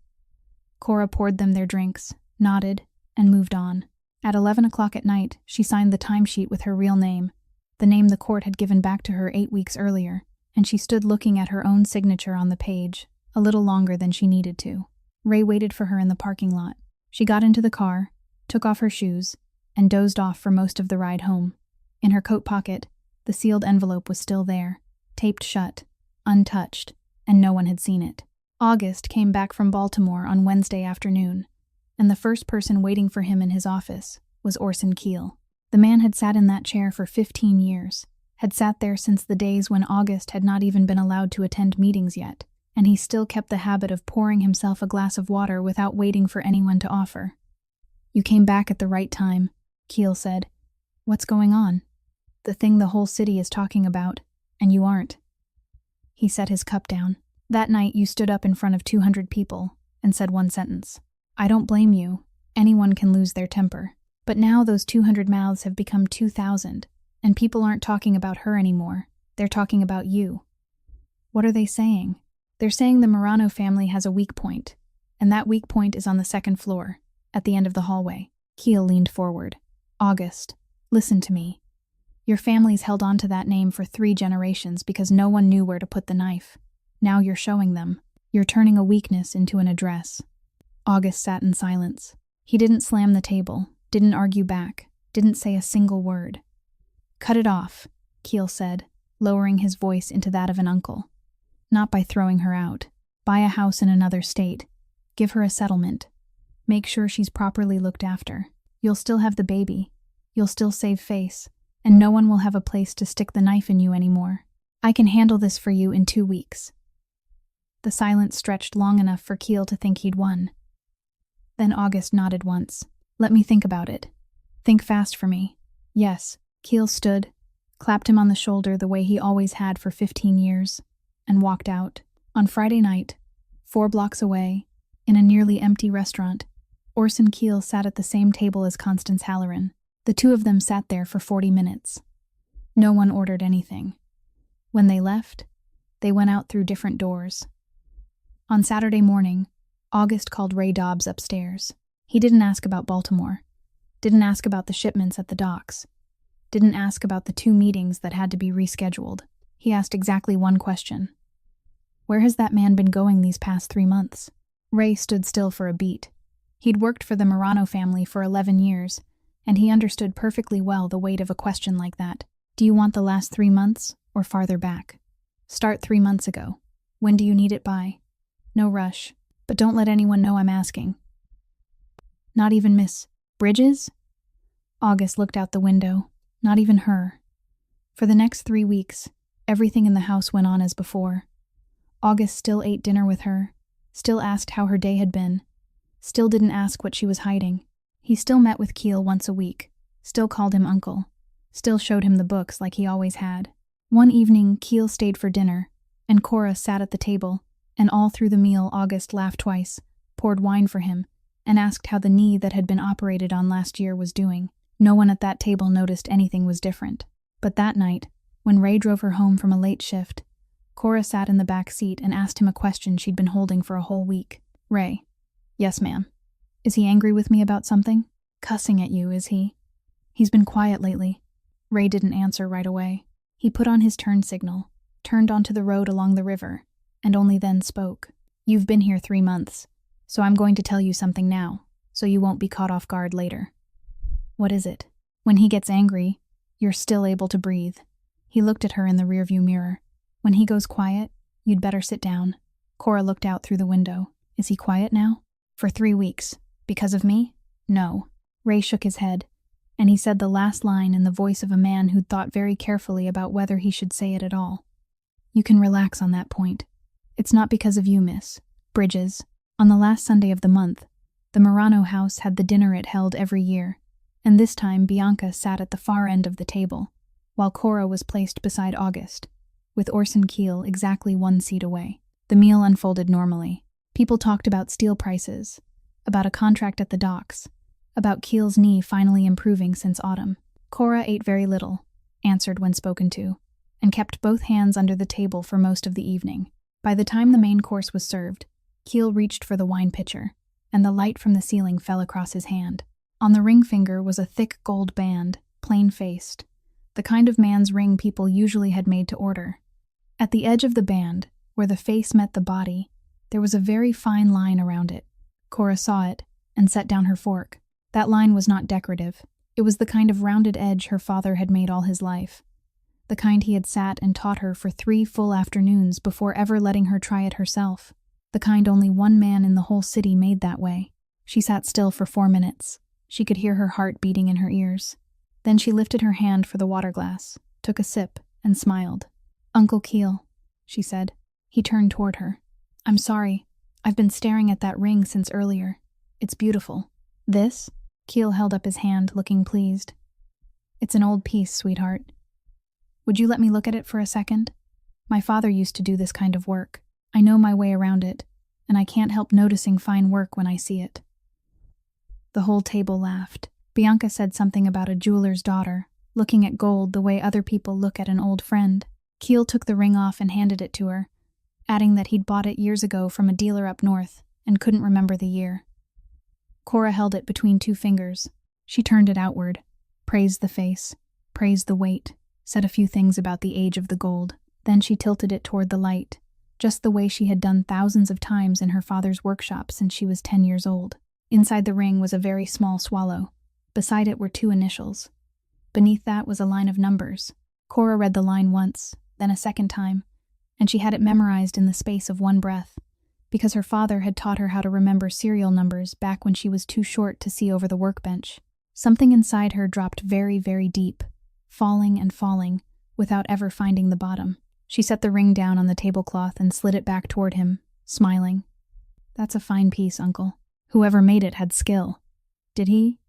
Cora poured them their drinks, nodded, and moved on. At 11 o'clock at night, she signed the timesheet with her real name, the name the court had given back to her 8 weeks earlier, and she stood looking at her own signature on the page, a little longer than she needed to. Ray waited for her in the parking lot. She got into the car, took off her shoes, and dozed off for most of the ride home. In her coat pocket, the sealed envelope was still there, taped shut, untouched, and no one had seen it. August came back from Baltimore on Wednesday afternoon, and the first person waiting for him in his office was Orson Keel. The man had sat in that chair for 15 years, had sat there since the days when August had not even been allowed to attend meetings yet, and he still kept the habit of pouring himself a glass of water without waiting for anyone to offer. "You came back at the right time," Keel said. "What's going on?" "The thing the whole city is talking about, and you aren't." He set his cup down. "That night you stood up in front of 200 people and said one sentence. I don't blame you. Anyone can lose their temper. But now those 200 mouths have become 2,000, and people aren't talking about her anymore. They're talking about you." "What are they saying?" "They're saying the Morano family has a weak point, and that weak point is on the 2nd floor, at the end of the hallway." Keel leaned forward. "August, listen to me. Your family's held on to that name for 3 generations because no one knew where to put the knife. Now you're showing them. You're turning a weakness into an address." August sat in silence. He didn't slam the table, didn't argue back, didn't say a single word. "Cut it off," Keel said, lowering his voice into that of an uncle. "Not by throwing her out. Buy a house in another state. Give her a settlement. Make sure she's properly looked after. You'll still have the baby. You'll still save face, and no one will have a place to stick the knife in you anymore. I can handle this for you in 2 weeks." The silence stretched long enough for Keel to think he'd won. Then August nodded once. "Let me think about it. Think fast for me." "Yes." Keel stood, clapped him on the shoulder the way he always had for 15 years, and walked out. On Friday night, 4 blocks away, in a nearly empty restaurant, Orson Keel sat at the same table as Constance Halloran. The two of them sat there for 40 minutes. No one ordered anything. When they left, they went out through different doors. On Saturday morning, August called Ray Dobbs upstairs. He didn't ask about Baltimore, didn't ask about the shipments at the docks, didn't ask about the 2 meetings that had to be rescheduled. He asked exactly one question. Where has that man been going these past 3 months? Ray stood still for a beat. He'd worked for the Marano family for 11 years, and he understood perfectly well the weight of a question like that. Do you want the last 3 months, or farther back? Start 3 months ago. When do you need it by? No rush, but don't let anyone know I'm asking. Not even Miss Bridges? August looked out the window. Not even her. For the next 3 weeks, everything in the house went on as before. August still ate dinner with her, still asked how her day had been, still didn't ask what she was hiding. He still met with Keel once a week, still called him uncle, still showed him the books like he always had. One evening, Keel stayed for dinner, and Cora sat at the table, and all through the meal August laughed twice, poured wine for him, and asked how the knee that had been operated on last year was doing. No one at that table noticed anything was different. But that night, when Ray drove her home from a late shift, Cora sat in the back seat and asked him a question she'd been holding for a whole week. Ray. Yes, ma'am. Is he angry with me about something? Cussing at you, is he? He's been quiet lately. Ray didn't answer right away. He put on his turn signal, turned onto the road along the river, and only then spoke. You've been here 3 months, so I'm going to tell you something now, so you won't be caught off guard later. What is it? When he gets angry, you're still able to breathe. He looked at her in the rearview mirror. When he goes quiet, you'd better sit down. Cora looked out through the window. Is he quiet now? For 3 weeks. Because of me? No. Ray shook his head, and he said the last line in the voice of a man who'd thought very carefully about whether he should say it at all. You can relax on that point. It's not because of you, Miss Bridges. On the last Sunday of the month, the Marano house had the dinner it held every year, and this time Bianca sat at the far end of the table, while Cora was placed beside August, with Orson Keel exactly 1 seat away. The meal unfolded normally. People talked about steel prices, about a contract at the docks, about Keel's knee finally improving since autumn. Cora ate very little, answered when spoken to, and kept both hands under the table for most of the evening. By the time the main course was served, Keel reached for the wine pitcher, and the light from the ceiling fell across his hand. On the ring finger was a thick gold band, plain-faced, the kind of man's ring people usually had made to order. At the edge of the band, where the face met the body, there was a very fine line around it. Cora saw it, and set down her fork. That line was not decorative. It was the kind of rounded edge her father had made all his life. The kind he had sat and taught her for 3 full afternoons before ever letting her try it herself. The kind only one man in the whole city made that way. She sat still for 4 minutes. She could hear her heart beating in her ears. Then she lifted her hand for the water glass, took a sip, and smiled. Uncle Keel, she said. He turned toward her. I'm sorry. I've been staring at that ring since earlier. It's beautiful. This? Keel held up his hand, looking pleased. It's an old piece, sweetheart. Would you let me look at it for a second? My father used to do this kind of work. I know my way around it, and I can't help noticing fine work when I see it. The whole table laughed. Bianca said something about a jeweler's daughter, looking at gold the way other people look at an old friend. Keel took the ring off and handed it to her, adding that he'd bought it years ago from a dealer up north and couldn't remember the year. Cora held it between 2 fingers. She turned it outward, praised the face, praised the weight, said a few things about the age of the gold. Then she tilted it toward the light, just the way she had done thousands of times in her father's workshop since she was 10 years old. Inside the ring was a very small swallow. Beside it were 2 initials. Beneath that was a line of numbers. Cora read the line once, then a second time, and she had it memorized in the space of 1 breath, because her father had taught her how to remember serial numbers back when she was too short to see over the workbench. Something inside her dropped very, very deep, falling and falling, without ever finding the bottom. She set the ring down on the tablecloth and slid it back toward him, smiling. That's a fine piece, Uncle. Whoever made it had skill. Did he?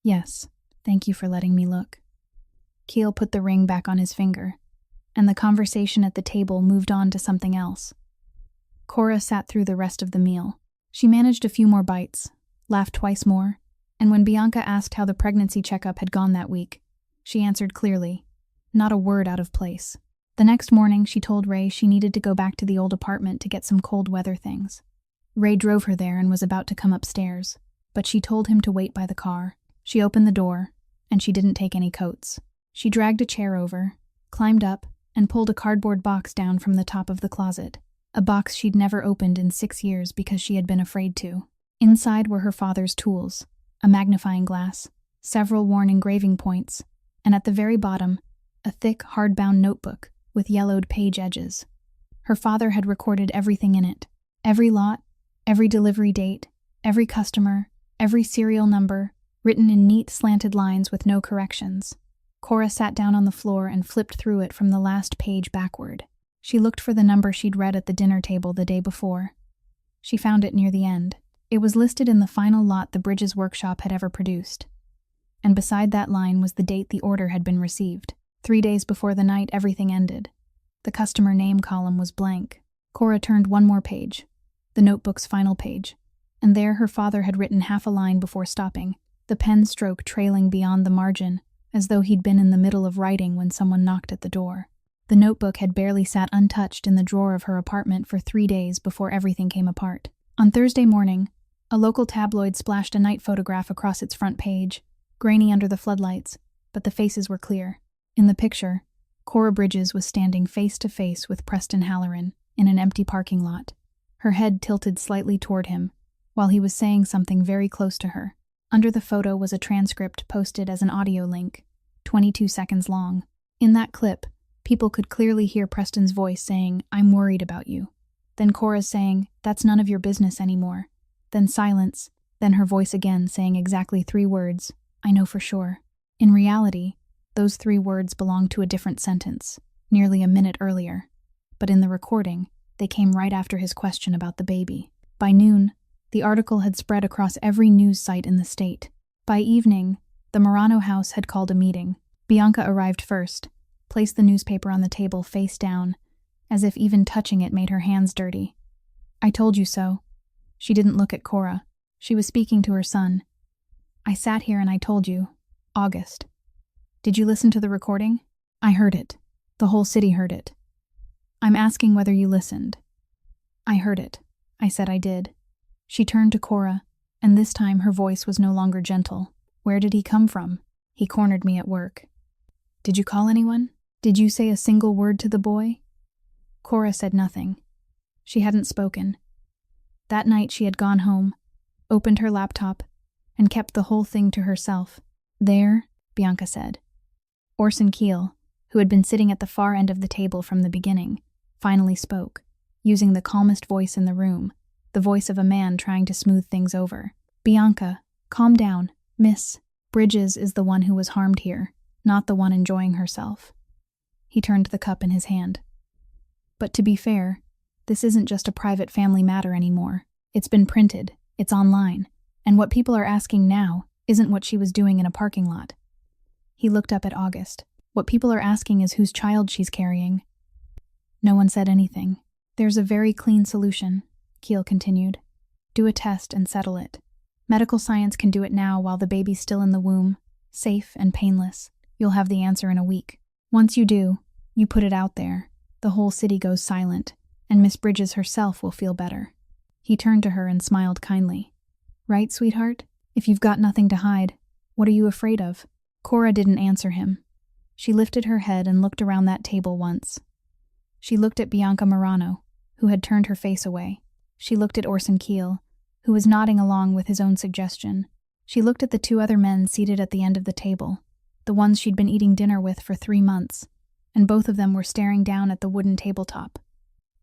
Yes. Thank you for letting me look. Keel put the ring back on his finger, and the conversation at the table moved on to something else. Cora sat through the rest of the meal. She managed a few more bites, laughed twice more, and when Bianca asked how the pregnancy checkup had gone that week, she answered clearly, not a word out of place. The next morning, she told Ray she needed to go back to the old apartment to get some cold weather things. Ray drove her there and was about to come upstairs, but she told him to wait by the car. She opened the door, and she didn't take any coats. She dragged a chair over, climbed up, and pulled a cardboard box down from the top of the closet, a box she'd never opened in 6 years because she had been afraid to. Inside were her father's tools, a magnifying glass, several worn engraving points, and at the very bottom, a thick, hardbound notebook with yellowed page edges. Her father had recorded everything in it. Every lot, every delivery date, every customer, every serial number, written in neat, slanted lines with no corrections. Cora sat down on the floor and flipped through it from the last page backward. She looked for the number she'd read at the dinner table the day before. She found it near the end. It was listed in the final lot the Bridges workshop had ever produced. And beside that line was the date the order had been received. 3 days before the night everything ended. The customer name column was blank. Cora turned one more page, the notebook's final page, and there her father had written half a line before stopping, the pen stroke trailing beyond the margin, as though he'd been in the middle of writing when someone knocked at the door. The notebook had barely sat untouched in the drawer of her apartment for 3 days before everything came apart. On Thursday morning, a local tabloid splashed a night photograph across its front page, grainy under the floodlights, but the faces were clear. In the picture, Cora Bridges was standing face to face with Preston Halloran in an empty parking lot, her head tilted slightly toward him, while he was saying something very close to her. Under the photo was a transcript posted as an audio link, 22 seconds long. In that clip, people could clearly hear Preston's voice saying, "I'm worried about you." Then Cora's saying, "That's none of your business anymore." Then silence, then her voice again saying exactly 3 words, "I know for sure." In reality, those 3 words belonged to a different sentence, nearly a minute earlier. But in the recording, they came right after his question about the baby. By noon, the article had spread across every news site in the state. By evening, the Marano house had called a meeting. Bianca arrived first, placed the newspaper on the table face down, as if even touching it made her hands dirty. "I told you so." She didn't look at Cora. She was speaking to her son. "I sat here and I told you. August. Did you listen to the recording?" "I heard it. The whole city heard it." "I'm asking whether you listened." "I heard it. I said I did." She turned to Cora, and this time her voice was no longer gentle. "Where did he come from?" "He cornered me at work." "Did you call anyone? Did you say a single word to the boy?" Cora said nothing. She hadn't spoken. That night she had gone home, opened her laptop, and kept the whole thing to herself. "There," Bianca said. Orson Keel, who had been sitting at the far end of the table from the beginning, finally spoke, using the calmest voice in the room, the voice of a man trying to smooth things over. "Bianca, calm down. Miss Bridges is the one who was harmed here, not the one enjoying herself." He turned the cup in his hand. "But to be fair, this isn't just a private family matter anymore. It's been printed, it's online, and what people are asking now isn't what she was doing in a parking lot." He looked up at August. "What people are asking is whose child she's carrying." No one said anything. "There's a very clean solution," Keel continued. "Do a test and settle it. Medical science can do it now while the baby's still in the womb, safe and painless. You'll have the answer in a week. Once you do, you put it out there. The whole city goes silent, and Miss Bridges herself will feel better." He turned to her and smiled kindly. "Right, sweetheart? If you've got nothing to hide, what are you afraid of?" Cora didn't answer him. She lifted her head and looked around that table once. She looked at Bianca Marano, who had turned her face away. She looked at Orson Keel, who was nodding along with his own suggestion. She looked at the 2 other men seated at the end of the table, the ones she'd been eating dinner with for 3 months, and both of them were staring down at the wooden tabletop.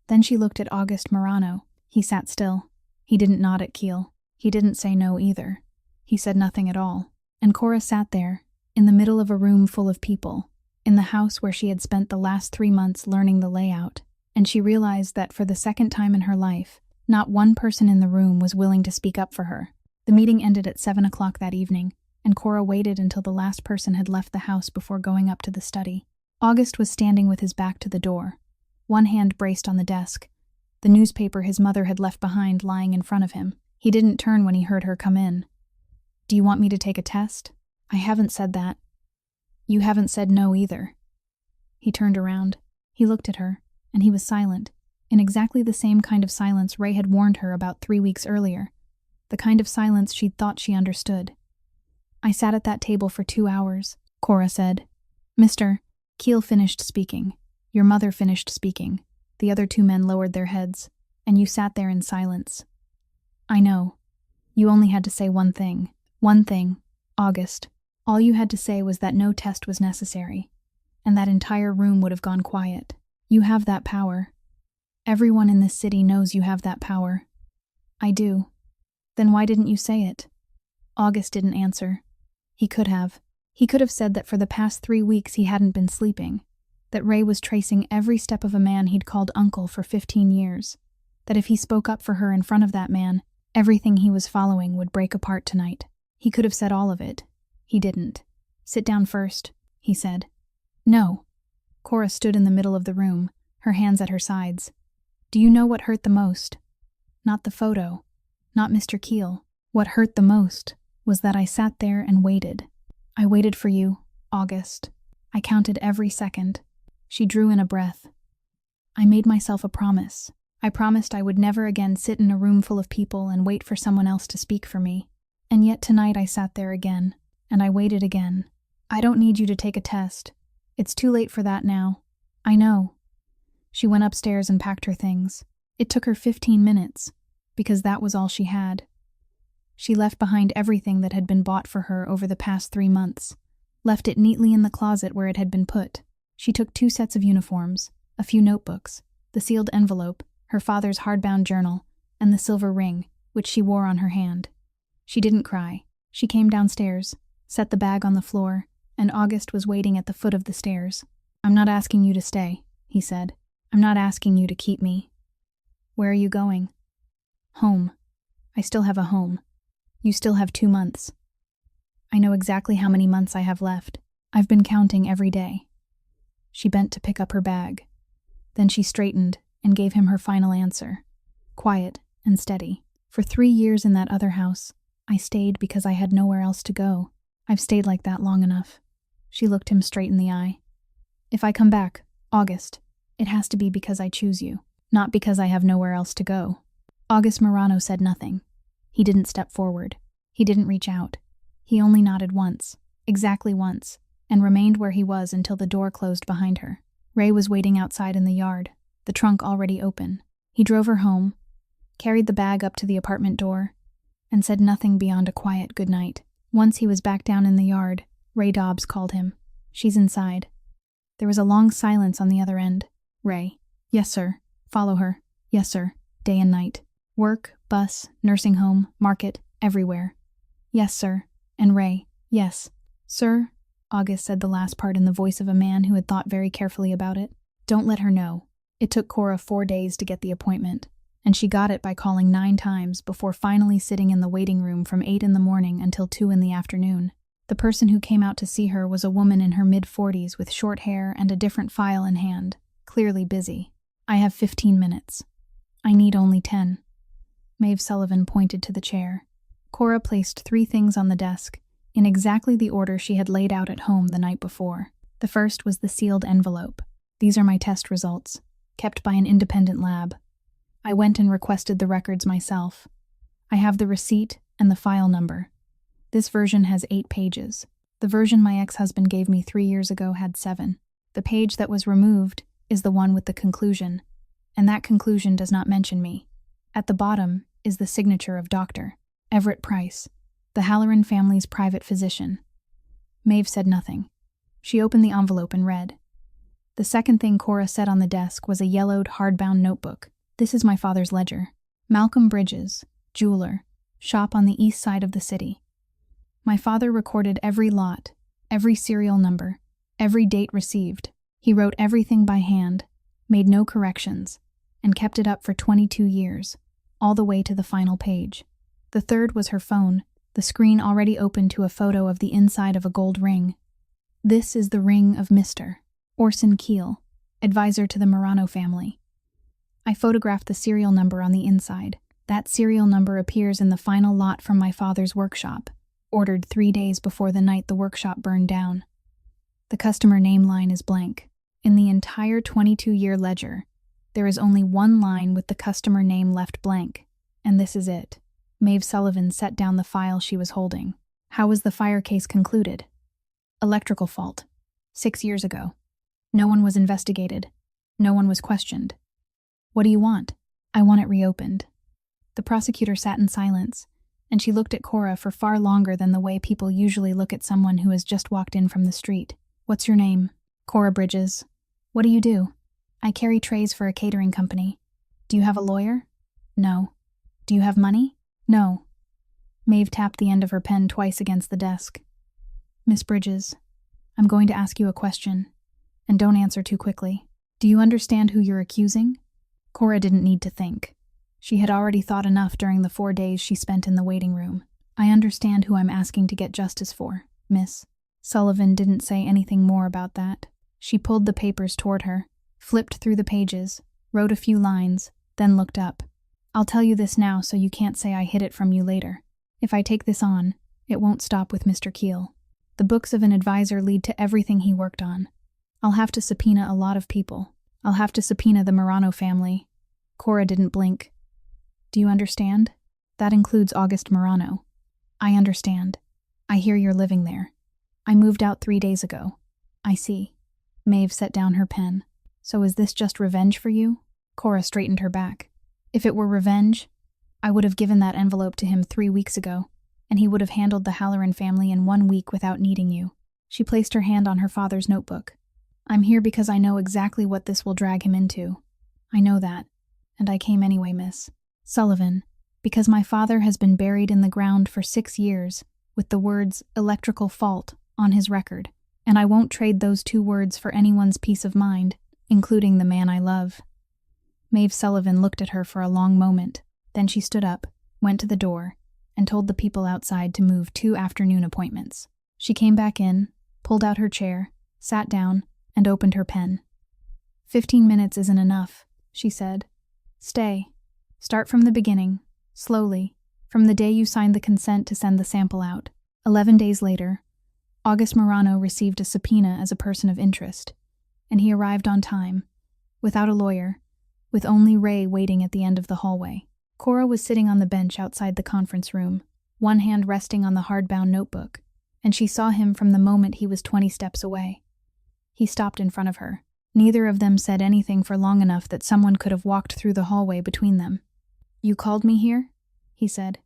Then she looked at August Marano. He sat still. He didn't nod at Keel. He didn't say no either. He said nothing at all. And Cora sat there, in the middle of a room full of people, in the house where she had spent the last 3 months learning the layout, and she realized that for the second time in her life, not one person in the room was willing to speak up for her. The meeting ended at 7 o'clock that evening, and Cora waited until the last person had left the house before going up to the study. August was standing with his back to the door, one hand braced on the desk, the newspaper his mother had left behind lying in front of him. He didn't turn when he heard her come in. "Do you want me to take a test?" "I haven't said that." "You haven't said no either." He turned around. He looked at her, and he was silent, in exactly the same kind of silence Ray had warned her about 3 weeks earlier, the kind of silence she'd thought she understood. "I sat at that table for 2 hours, Cora said. Mr. Keel finished speaking. Your mother finished speaking. The other 2 men lowered their heads, and you sat there in silence. I know. You only had to say one thing. One thing, August. All you had to say was that no test was necessary, and that entire room would have gone quiet. You have that power. Everyone in this city knows you have that power." "I do." "Then why didn't you say it?" August didn't answer. He could have. He could have said that for the past 3 weeks he hadn't been sleeping, that Ray was tracing every step of a man he'd called uncle for 15 years, that if he spoke up for her in front of that man, everything he was following would break apart tonight. He could have said all of it. He didn't. "Sit down first," he said. "No." Cora stood in the middle of the room, her hands at her sides. "Do you know what hurt the most? Not the photo. Not Mr. Keel. What hurt the most was that I sat there and waited. I waited for you, August. I counted every second." She drew in a breath. "I made myself a promise. I promised I would never again sit in a room full of people and wait for someone else to speak for me. And yet tonight I sat there again, and I waited again. I don't need you to take a test. It's too late for that now. I know." She went upstairs and packed her things. It took her 15 minutes, because that was all she had. She left behind everything that had been bought for her over the past 3 months, left it neatly in the closet where it had been put. She took 2 sets of uniforms, a few notebooks, the sealed envelope, her father's hardbound journal, and the silver ring, which she wore on her hand. She didn't cry. She came downstairs, set the bag on the floor, and August was waiting at the foot of the stairs. "I'm not asking you to stay," he said. "I'm not asking you to keep me." "Where are you going?" "Home. I still have a home. You still have 2 months. I know exactly how many months I have left. I've been counting every day." She bent to pick up her bag. Then she straightened and gave him her final answer, quiet and steady. "For 3 years in that other house, I stayed because I had nowhere else to go. I've stayed like that long enough." She looked him straight in the eye. "If I come back, August, it has to be because I choose you, not because I have nowhere else to go." August Morano said nothing. He didn't step forward. He didn't reach out. He only nodded once, exactly once, and remained where he was until the door closed behind her. Ray was waiting outside in the yard, the trunk already open. He drove her home, carried the bag up to the apartment door, and said nothing beyond a quiet good night. Once he was back down in the yard, Ray Dobbs called him. "She's inside." There was a long silence on the other end. "Ray." "Yes, sir." "Follow her." "Yes, sir." Day and night. "Work, bus, nursing home, market, everywhere." "Yes, sir." And Ray. "Yes, sir." August said the last part in the voice of a man who had thought very carefully about it. "Don't let her know." It took Cora 4 days to get the appointment, and she got it by calling 9 times before finally sitting in the waiting room from 8 in the morning until 2 in the afternoon. The person who came out to see her was a woman in her mid-40s with short hair and a different file in hand, clearly busy. "I have 15 minutes. I need only 10. Maeve Sullivan pointed to the chair. Cora placed 3 things on the desk, in exactly the order she had laid out at home the night before. The first was the sealed envelope. "These are my test results, kept by an independent lab. I went and requested the records myself. I have the receipt and the file number. This version has 8 pages. The version my ex-husband gave me 3 years ago had 7. The page that was removed is the one with the conclusion, and that conclusion does not mention me. At the bottom is the signature of Dr. Everett Price, the Halloran family's private physician." Maeve said nothing. She opened the envelope and read. The second thing Cora set on the desk was a yellowed, hardbound notebook. "This is my father's ledger. Malcolm Bridges, jeweler, shop on the east side of the city. My father recorded every lot, every serial number, every date received. He wrote everything by hand, made no corrections, and kept it up for 22 years, all the way to the final page." The third was her phone, the screen already opened to a photo of the inside of a gold ring. This is the ring of Mr. Orson Keel, advisor to the Marano family. I photographed the serial number on the inside. That serial number appears in the final lot from my father's workshop, ordered 3 days before the night the workshop burned down. The customer name line is blank. In the entire 22-year ledger, there is only one line with the customer name left blank, and this is it. Maeve Sullivan set down the file she was holding. How was the fire case concluded? Electrical fault. 6 years ago. No one was investigated. No one was questioned. What do you want? I want it reopened. The prosecutor sat in silence, and she looked at Cora for far longer than the way people usually look at someone who has just walked in from the street. What's your name? Cora Bridges. What do you do? I carry trays for a catering company. Do you have a lawyer? No. Do you have money? No. Maeve tapped the end of her pen twice against the desk. Miss Bridges, I'm going to ask you a question, and don't answer too quickly. Do you understand who you're accusing? Cora didn't need to think. She had already thought enough during the 4 days she spent in the waiting room. I understand who I'm asking to get justice for, Miss. Sullivan didn't say anything more about that. She pulled the papers toward her, flipped through the pages, wrote a few lines, then looked up. I'll tell you this now so you can't say I hid it from you later. If I take this on, it won't stop with Mr. Keel. The books of an advisor lead to everything he worked on. I'll have to subpoena a lot of people. I'll have to subpoena the Marano family. Cora didn't blink. Do you understand? That includes August Marano. I understand. I hear you're living there. I moved out 3 days ago. I see. Maeve set down her pen. So is this just revenge for you? Cora straightened her back. If it were revenge, I would have given that envelope to him 3 weeks ago, and he would have handled the Halloran family in 1 week without needing you. She placed her hand on her father's notebook. I'm here because I know exactly what this will drag him into. I know that, and I came anyway, Miss Sullivan, because my father has been buried in the ground for 6 years with the words electrical fault on his record, and I won't trade those 2 words for anyone's peace of mind, including the man I love. Maeve Sullivan looked at her for a long moment. Then she stood up, went to the door, and told the people outside to move 2 afternoon appointments. She came back in, pulled out her chair, sat down, and opened her pen. 15 minutes isn't enough, she said. Stay. Start from the beginning, slowly, from the day you signed the consent to send the sample out. 11 days later, August Marano received a subpoena as a person of interest, and he arrived on time, without a lawyer, with only Ray waiting at the end of the hallway. Cora was sitting on the bench outside the conference room, one hand resting on the hardbound notebook, and she saw him from the moment he was 20 steps away. He stopped in front of her. Neither of them said anything for long enough that someone could have walked through the hallway between them. You called me here? He said.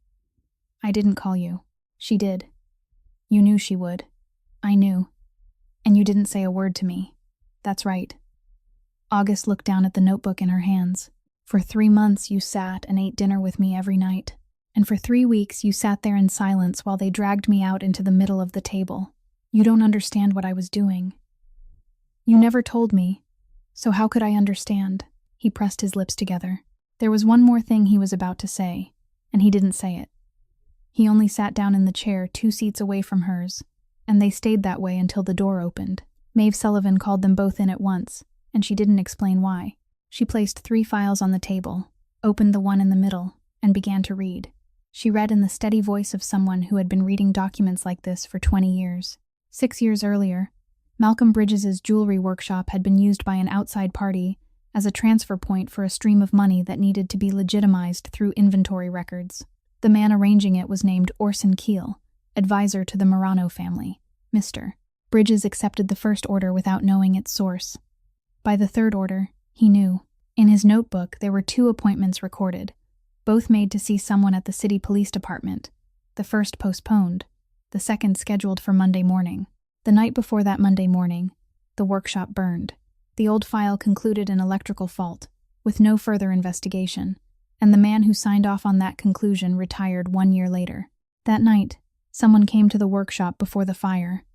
I didn't call you. She did. You knew she would. I knew. And you didn't say a word to me. That's right. August looked down at the notebook in her hands. For 3 months you sat and ate dinner with me every night. And for 3 weeks you sat there in silence while they dragged me out into the middle of the table. You don't understand what I was doing. You never told me, so how could I understand? He pressed his lips together. There was one more thing he was about to say, and he didn't say it. He only sat down in the chair 2 seats away from hers, and they stayed that way until the door opened. Maeve Sullivan called them both in at once, and she didn't explain why. She placed 3 files on the table, opened the one in the middle, and began to read. She read in the steady voice of someone who had been reading documents like this for 20 years. 6 years earlier, Malcolm Bridges' jewelry workshop had been used by an outside party as a transfer point for a stream of money that needed to be legitimized through inventory records. The man arranging it was named Orson Keel, advisor to the Marano family. Mr. Bridges accepted the first order without knowing its source. By the 3rd order, he knew. In his notebook, there were 2 appointments recorded, both made to see someone at the city police department, the first postponed, the second scheduled for Monday morning. The night before that Monday morning, the workshop burned. The old file concluded an electrical fault, with no further investigation, and the man who signed off on that conclusion retired 1 year later. That night, someone came to the workshop before the fire.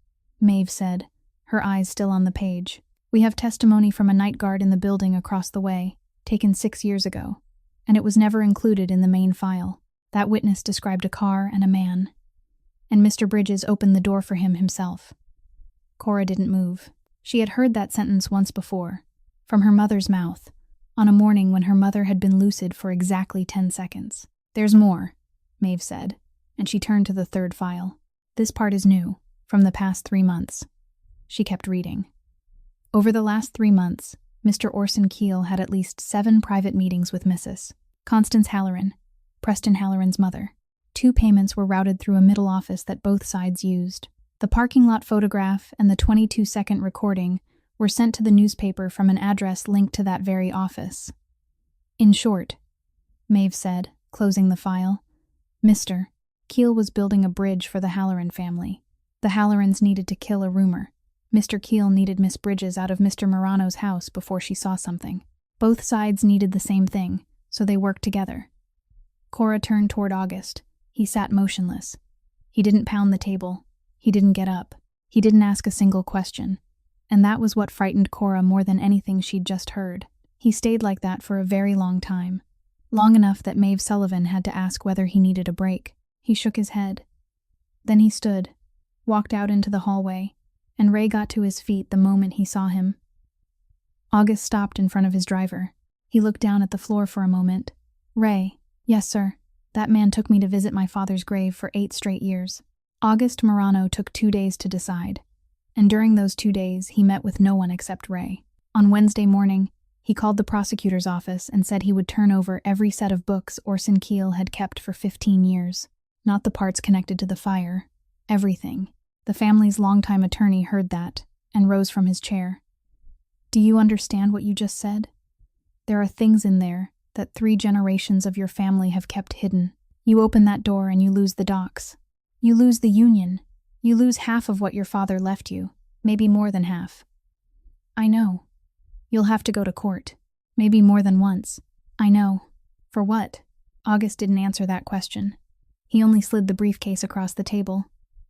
Maeve said, her eyes still on the page. We have testimony from a night guard in the building across the way, taken 6 years ago, and it was never included in the main file. That witness described a car and a man. and Mr. Bridges opened the door for him himself. Cora didn't move. She had heard that sentence once before, from her mother's mouth, on a morning when her mother had been lucid for exactly 10 seconds. "There's more," Maeve said, and she turned to the third file. "This part is new, from the past 3 months." She kept reading. Over the last 3 months, Mr. Orson Keel had at least 7 private meetings with Mrs. Constance Halloran, Preston Halloran's mother. 2 payments were routed through a middle office that both sides used. The parking lot photograph and the 22-second recording were sent to the newspaper from an address linked to that very office. "In short," Maeve said, closing the file, "Mr. Keel was building a bridge for the Halloran family. The Hallorans needed to kill a rumor. Mr. Keel needed Miss Bridges out of Mr. Morano's house before she saw something. Both sides needed the same thing, so they worked together." Cora turned toward August. He sat motionless. He didn't pound the table. He didn't get up. He didn't ask a single question. And that was what frightened Cora more than anything she'd just heard. He stayed like that for a very long time. Long enough that Maeve Sullivan had to ask whether he needed a break. He shook his head. Then he stood, walked out into the hallway, and Ray got to his feet the moment he saw him. August stopped in front of his driver. He looked down at the floor for a moment. "Ray." "Yes, sir. That man took me to visit my father's grave for 8 straight years." August Morano took 2 days to decide, and during those 2 days he met with no one except Ray. On Wednesday morning, he called the prosecutor's office and said he would turn over every set of books Orson Keel had kept for 15 years. Not the parts connected to the fire. Everything. The family's longtime attorney heard that and rose from his chair. "Do you understand what you just said? There are things in there that 3 generations of your family have kept hidden. You open that door and you lose the docs. You lose the union. You lose half of what your father left you, maybe more than half." "I know. You'll have to go to court. Maybe more than once." "I know. For what?" August didn't answer that question. He only slid the briefcase across the table.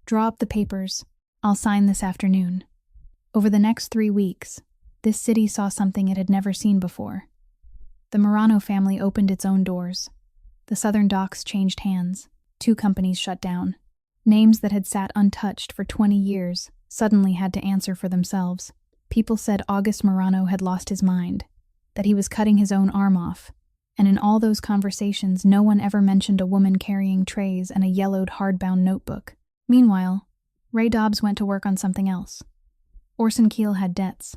"Draw up the papers. I'll sign this afternoon." Over the next 3 weeks, this city saw something it had never seen before. The Morano family opened its own doors. The Southern Docks changed hands. 2 companies shut down. Names that had sat untouched for 20 years suddenly had to answer for themselves. People said August Morano had lost his mind, that he was cutting his own arm off, and in all those conversations no one ever mentioned a woman carrying trays and a yellowed hardbound notebook. Meanwhile, Ray Dobbs went to work on something else. Orson Keel had debts.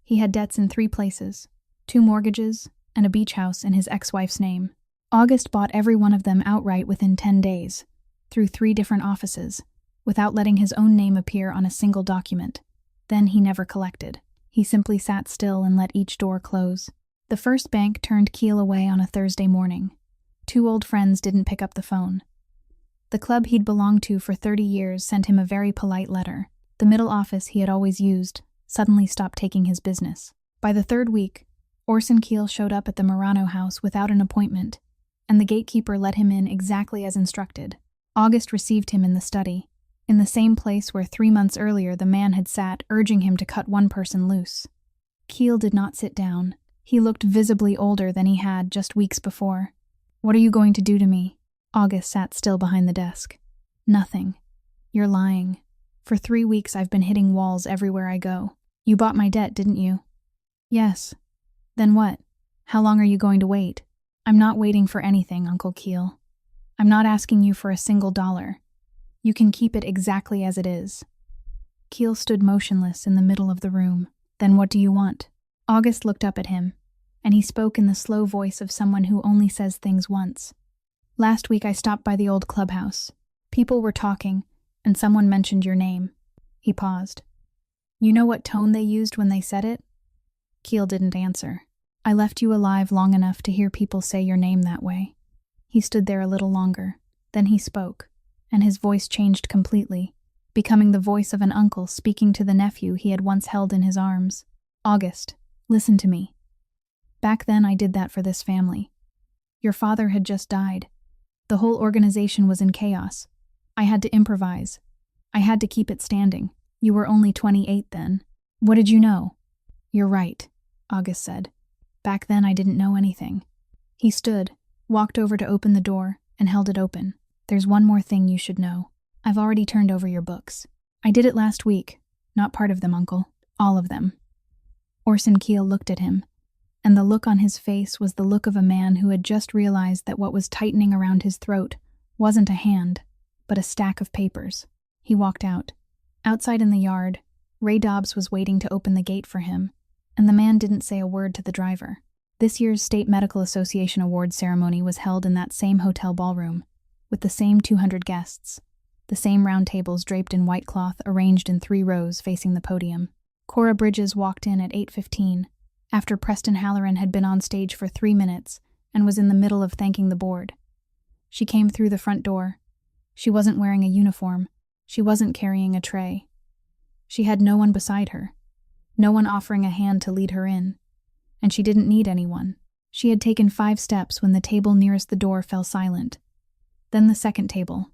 He had debts in 3 places, 2 mortgages, and a beach house in his ex-wife's name. August bought every one of them outright within 10 days, through 3 different offices, without letting his own name appear on a single document. Then he never collected. He simply sat still and let each door close. The first bank turned Keel away on a Thursday morning. 2 old friends didn't pick up the phone. The club he'd belonged to for 30 years sent him a very polite letter. The middle office he had always used suddenly stopped taking his business. By the 3rd week, Orson Keel showed up at the Morano house without an appointment, and the gatekeeper let him in exactly as instructed. August received him in the study, in the same place where 3 months earlier the man had sat urging him to cut one person loose. Keel did not sit down. He looked visibly older than he had just weeks before. "What are you going to do to me?" August sat still behind the desk. "Nothing. You're lying. For 3 weeks I've been hitting walls everywhere I go. You bought my debt, didn't you?" "Yes." "Then what? How long are you going to wait?" "I'm not waiting for anything, Uncle Keel. I'm not asking you for a single dollar. You can keep it exactly as it is." Keel stood motionless in the middle of the room. "Then what do you want?" August looked up at him, and he spoke in the slow voice of someone who only says things once. "Last week I stopped by the old clubhouse. People were talking, and someone mentioned your name." He paused. "You know what tone they used when they said it?" Keel didn't answer. "I left you alive long enough to hear people say your name that way." He stood there a little longer. Then he spoke, and his voice changed completely, becoming the voice of an uncle speaking to the nephew he had once held in his arms. "August, listen to me. Back then I did that for this family. Your father had just died. The whole organization was in chaos. I had to improvise. I had to keep it standing. You were only 28 then. What did you know?" "You're right," August said. "Back then I didn't know anything." He stood, walked over to open the door, and held it open. "There's one more thing you should know. I've already turned over your books. I did it last week. Not part of them, Uncle. All of them. Orson Keel looked at him, and the look on his face was the look of a man who had just realized that what was tightening around his throat wasn't a hand, but a stack of papers. He walked out. Outside in the yard, Ray Dobbs was waiting to open the gate for him, and the man didn't say a word to the driver. This year's State Medical Association Awards ceremony was held in that same hotel ballroom, with the same 200 guests, the same round tables draped in white cloth arranged in 3 rows facing the podium. Cora Bridges walked in at 8:15, after Preston Halloran had been on stage for 3 minutes and was in the middle of thanking the board. She came through the front door. She wasn't wearing a uniform. She wasn't carrying a tray. She had no one beside her, no one offering a hand to lead her in, and she didn't need anyone. She had taken 5 steps when the table nearest the door fell silent, then the second table,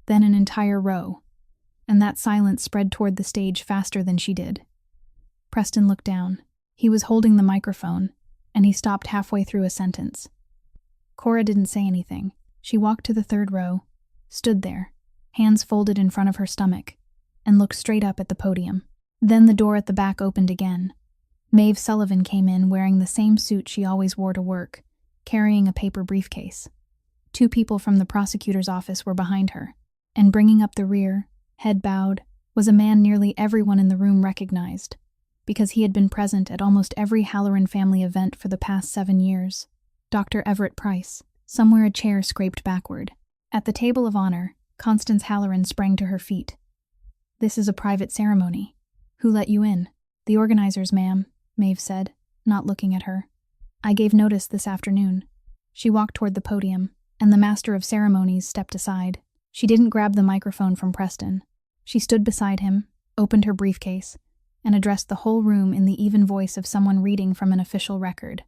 then an entire row, and that silence spread toward the stage faster than she did. Preston looked down. He was holding the microphone, and he stopped halfway through a sentence. Cora didn't say anything. She walked to the 3rd row, stood there, hands folded in front of her stomach, and looked straight up at the podium. Then the door at the back opened again. Maeve Sullivan came in wearing the same suit she always wore to work, carrying a paper briefcase. 2 people from the prosecutor's office were behind her, and bringing up the rear, head bowed, was a man nearly everyone in the room recognized, because he had been present at almost every Halloran family event for the past 7 years. Dr. Everett Price. Somewhere a chair scraped backward. At the table of honor, Constance Halloran sprang to her feet. "This is a private ceremony. Who let you in?" "The organizers, ma'am," Maeve said, not looking at her. "I gave notice this afternoon." She walked toward the podium, and the master of ceremonies stepped aside. She didn't grab the microphone from Preston. She stood beside him, opened her briefcase, and addressed the whole room in the even voice of someone reading from an official record.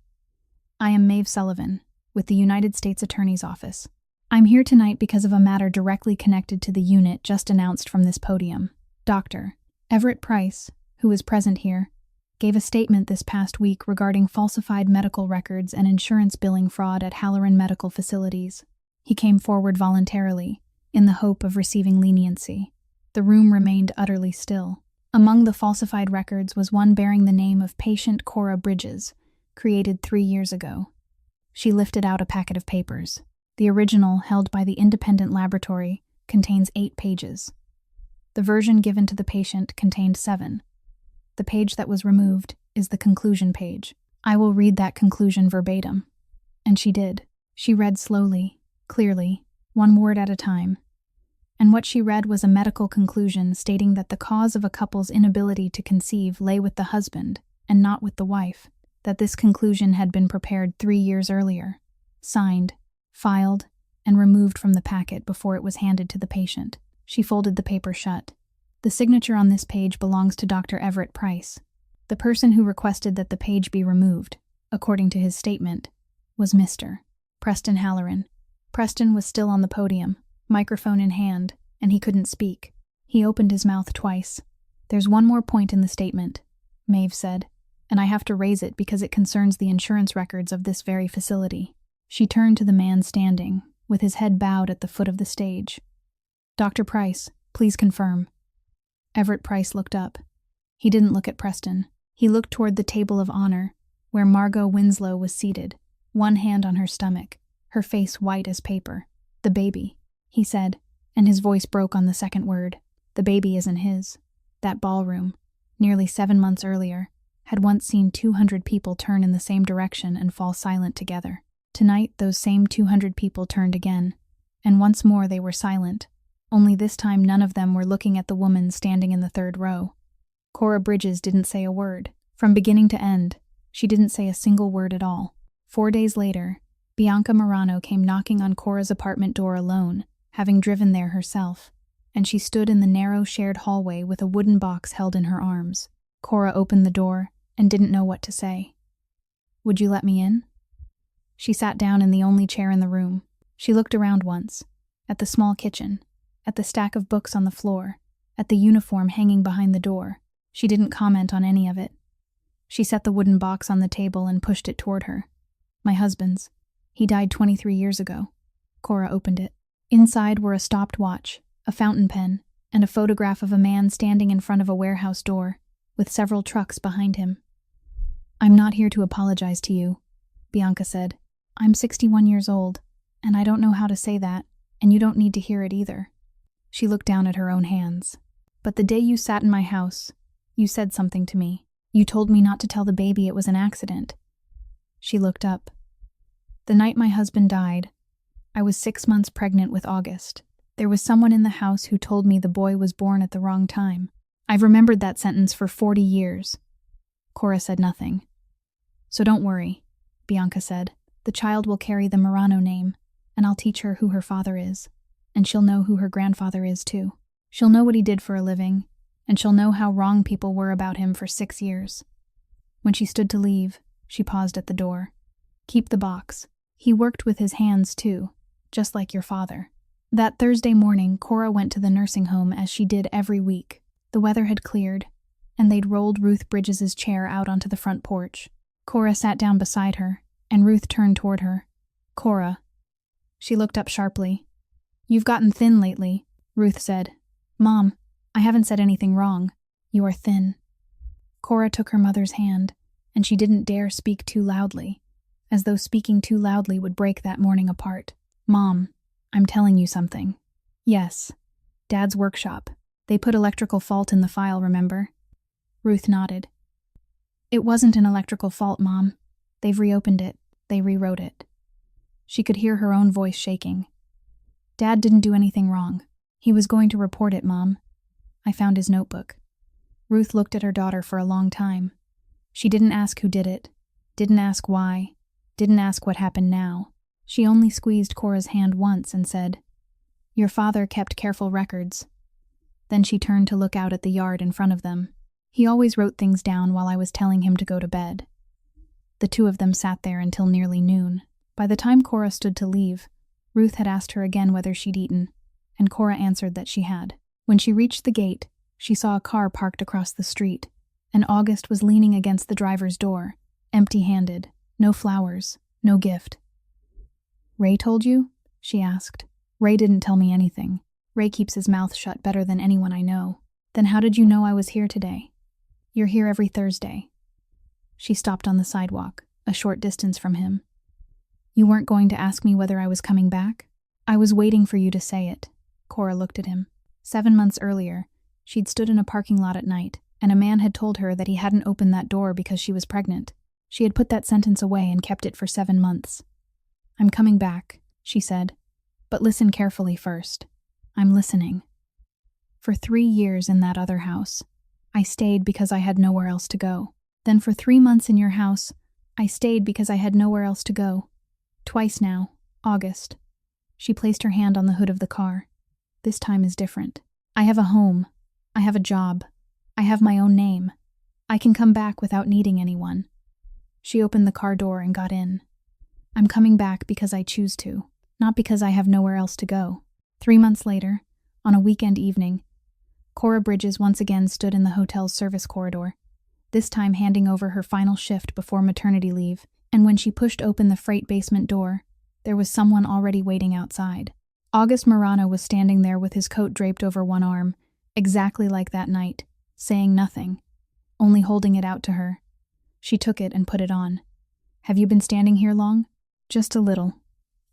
"I am Maeve Sullivan, with the United States Attorney's Office. I'm here tonight because of a matter directly connected to the unit just announced from this podium. Dr. Everett Price, who is present here, gave a statement this past week regarding falsified medical records and insurance billing fraud at Halloran medical facilities. He came forward voluntarily, in the hope of receiving leniency." The room remained utterly still. Among the falsified records was one bearing the name of patient Cora Bridges, created 3 years ago. She lifted out a packet of papers. The original, held by the independent laboratory, contains 8 pages. The version given to the patient contained 7. The page that was removed is the conclusion page. "I will read that conclusion verbatim." And she did. She read slowly, clearly, 1 word at a time. And what she read was a medical conclusion stating that the cause of a couple's inability to conceive lay with the husband and not with the wife, that this conclusion had been prepared 3 years earlier, signed, filed, and removed from the packet before it was handed to the patient. She folded the paper shut. "The signature on this page belongs to Dr. Everett Price. The person who requested that the page be removed, according to his statement, was Mr. Preston Halloran." Preston was still on the podium, microphone in hand, and he couldn't speak. He opened his mouth twice. "There's one more point in the statement," Maeve said, "and I have to raise it because it concerns the insurance records of this very facility." She turned to the man standing, with his head bowed at the foot of the stage. "Dr. Price, please confirm." Everett Price looked up. He didn't look at Preston. He looked toward the table of honor, where Margot Winslow was seated, one hand on her stomach, her face white as paper. "The baby," he said, and his voice broke on the second word. "The baby isn't his." That ballroom, nearly 7 months earlier, had once seen 200 people turn in the same direction and fall silent together. Tonight, those same 200 people turned again, and once more they were silent, only this time none of them were looking at the woman standing in the 3rd row. Cora Bridges didn't say a word. From beginning to end, she didn't say a single word at all. 4 days later, Bianca Morano came knocking on Cora's apartment door alone, having driven there herself, and she stood in the narrow shared hallway with a wooden box held in her arms. Cora opened the door and didn't know what to say. "Would you let me in?" She sat down in the only chair in the room. She looked around once, at the small kitchen, at the stack of books on the floor, at the uniform hanging behind the door. She didn't comment on any of it. She set the wooden box on the table and pushed it toward her. "My husband's. He died 23 years ago." Cora opened it. Inside were a stopped watch, a fountain pen, and a photograph of a man standing in front of a warehouse door, with several trucks behind him. "I'm not here to apologize to you," Bianca said. "I'm 61 years old, and I don't know how to say that, and you don't need to hear it either." She looked down at her own hands. "But the day you sat in my house, you said something to me. You told me not to tell the baby it was an accident." She looked up. "The night my husband died, I was 6 months pregnant with August. There was someone in the house who told me the boy was born at the wrong time. I've remembered that sentence for 40 years. Cora said nothing. "So don't worry," Bianca said. "The child will carry the Murano name, and I'll teach her who her father is. And she'll know who her grandfather is, too. She'll know what he did for a living, and she'll know how wrong people were about him for 6 years." When she stood to leave, she paused at the door. "Keep the box. He worked with his hands, too, just like your father." That Thursday morning, Cora went to the nursing home as she did every week. The weather had cleared, and they'd rolled Ruth Bridges' chair out onto the front porch. Cora sat down beside her, and Ruth turned toward her. "Cora." She looked up sharply. "You've gotten thin lately," Ruth said. "Mom, I haven't said anything wrong. You are thin." Cora took her mother's hand, and she didn't dare speak too loudly, as though speaking too loudly would break that morning apart. "Mom, I'm telling you something." "Yes. Dad's workshop. They put electrical fault in the file, remember?" Ruth nodded. "It wasn't an electrical fault, Mom. They've reopened it. They rewrote it." She could hear her own voice shaking. "Dad didn't do anything wrong. He was going to report it, Mom. I found his notebook." Ruth looked at her daughter for a long time. She didn't ask who did it, didn't ask why, didn't ask what happened now. She only squeezed Cora's hand once and said, "Your father kept careful records." Then she turned to look out at the yard in front of them. "He always wrote things down while I was telling him to go to bed." The two of them sat there until nearly noon. By the time Cora stood to leave, Ruth had asked her again whether she'd eaten, and Cora answered that she had. When she reached the gate, she saw a car parked across the street, and August was leaning against the driver's door, empty-handed, no flowers, no gift. "Ray told you?" she asked. "Ray didn't tell me anything. Ray keeps his mouth shut better than anyone I know." "Then how did you know I was here today?" "You're here every Thursday." She stopped on the sidewalk, a short distance from him. "You weren't going to ask me whether I was coming back?" "I was waiting for you to say it." Cora looked at him. 7 months earlier, she'd stood in a parking lot at night, and a man had told her that he hadn't opened that door because she was pregnant. She had put that sentence away and kept it for 7 months. "I'm coming back," she said. "But listen carefully first." "I'm listening." "For 3 years in that other house, I stayed because I had nowhere else to go. Then for 3 months in your house, I stayed because I had nowhere else to go. Twice now, August." She placed her hand on the hood of the car. "This time is different. I have a home. I have a job. I have my own name. I can come back without needing anyone." She opened the car door and got in. "I'm coming back because I choose to, not because I have nowhere else to go." 3 months later, on a weekend evening, Cora Bridges once again stood in the hotel's service corridor, this time handing over her final shift before maternity leave, and when she pushed open the freight basement door, there was someone already waiting outside. August Murano was standing there with his coat draped over one arm, exactly like that night, saying nothing, only holding it out to her. She took it and put it on. "Have you been standing here long?" "Just a little."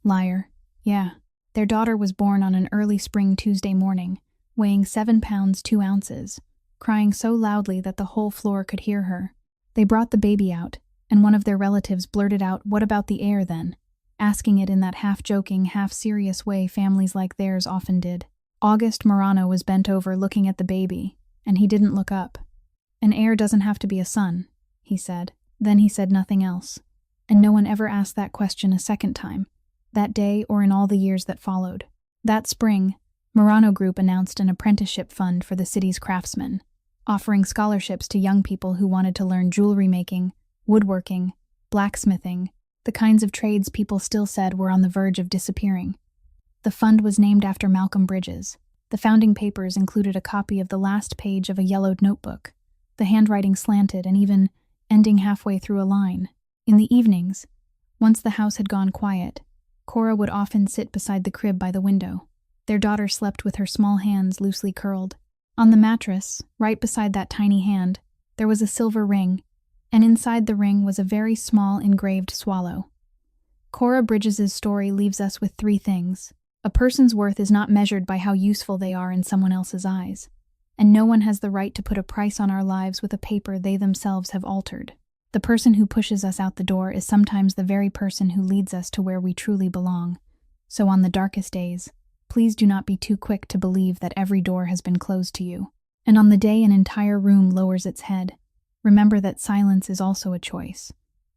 "Liar." "Yeah." Their daughter was born on an early spring Tuesday morning, weighing 7 pounds 2 ounces, crying so loudly that the whole floor could hear her. They brought the baby out, and one of their relatives blurted out, "What about the heir then?" asking it in that half-joking, half-serious way families like theirs often did. August Murano was bent over looking at the baby, and he didn't look up. "An heir doesn't have to be a son," he said. Then he said nothing else, and no one ever asked that question a second time, that day or in all the years that followed. That spring, Murano Group announced an apprenticeship fund for the city's craftsmen, offering scholarships to young people who wanted to learn jewelry making, woodworking, blacksmithing, the kinds of trades people still said were on the verge of disappearing. The fund was named after Malcolm Bridges. The founding papers included a copy of the last page of a yellowed notebook, the handwriting slanted and even ending halfway through a line. In the evenings, once the house had gone quiet, Cora would often sit beside the crib by the window, Their daughter slept with her small hands loosely curled. On the mattress, right beside that tiny hand, there was a silver ring, and inside the ring was a very small engraved swallow. Cora Bridges' story leaves us with three things. A person's worth is not measured by how useful they are in someone else's eyes, and no one has the right to put a price on our lives with a paper they themselves have altered. The person who pushes us out the door is sometimes the very person who leads us to where we truly belong. So on the darkest days, please do not be too quick to believe that every door has been closed to you. And on the day an entire room lowers its head, remember that silence is also a choice,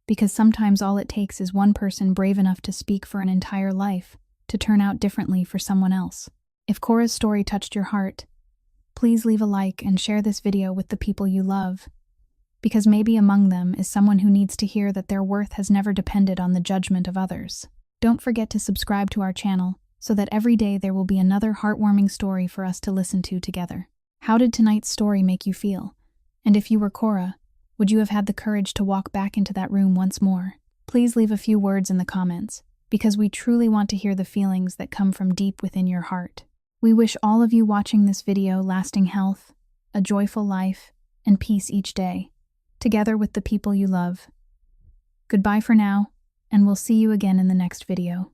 because sometimes all it takes is one person brave enough to speak for an entire life to turn out differently for someone else. If Cora's story touched your heart, please leave a like and share this video with the people you love, because maybe among them is someone who needs to hear that their worth has never depended on the judgment of others. Don't forget to subscribe to our channel so that every day there will be another heartwarming story for us to listen to together. How did tonight's story make you feel? And if you were Cora, would you have had the courage to walk back into that room once more? Please leave a few words in the comments, because we truly want to hear the feelings that come from deep within your heart. We wish all of you watching this video lasting health, a joyful life, and peace each day, together with the people you love. Goodbye for now, and we'll see you again in the next video.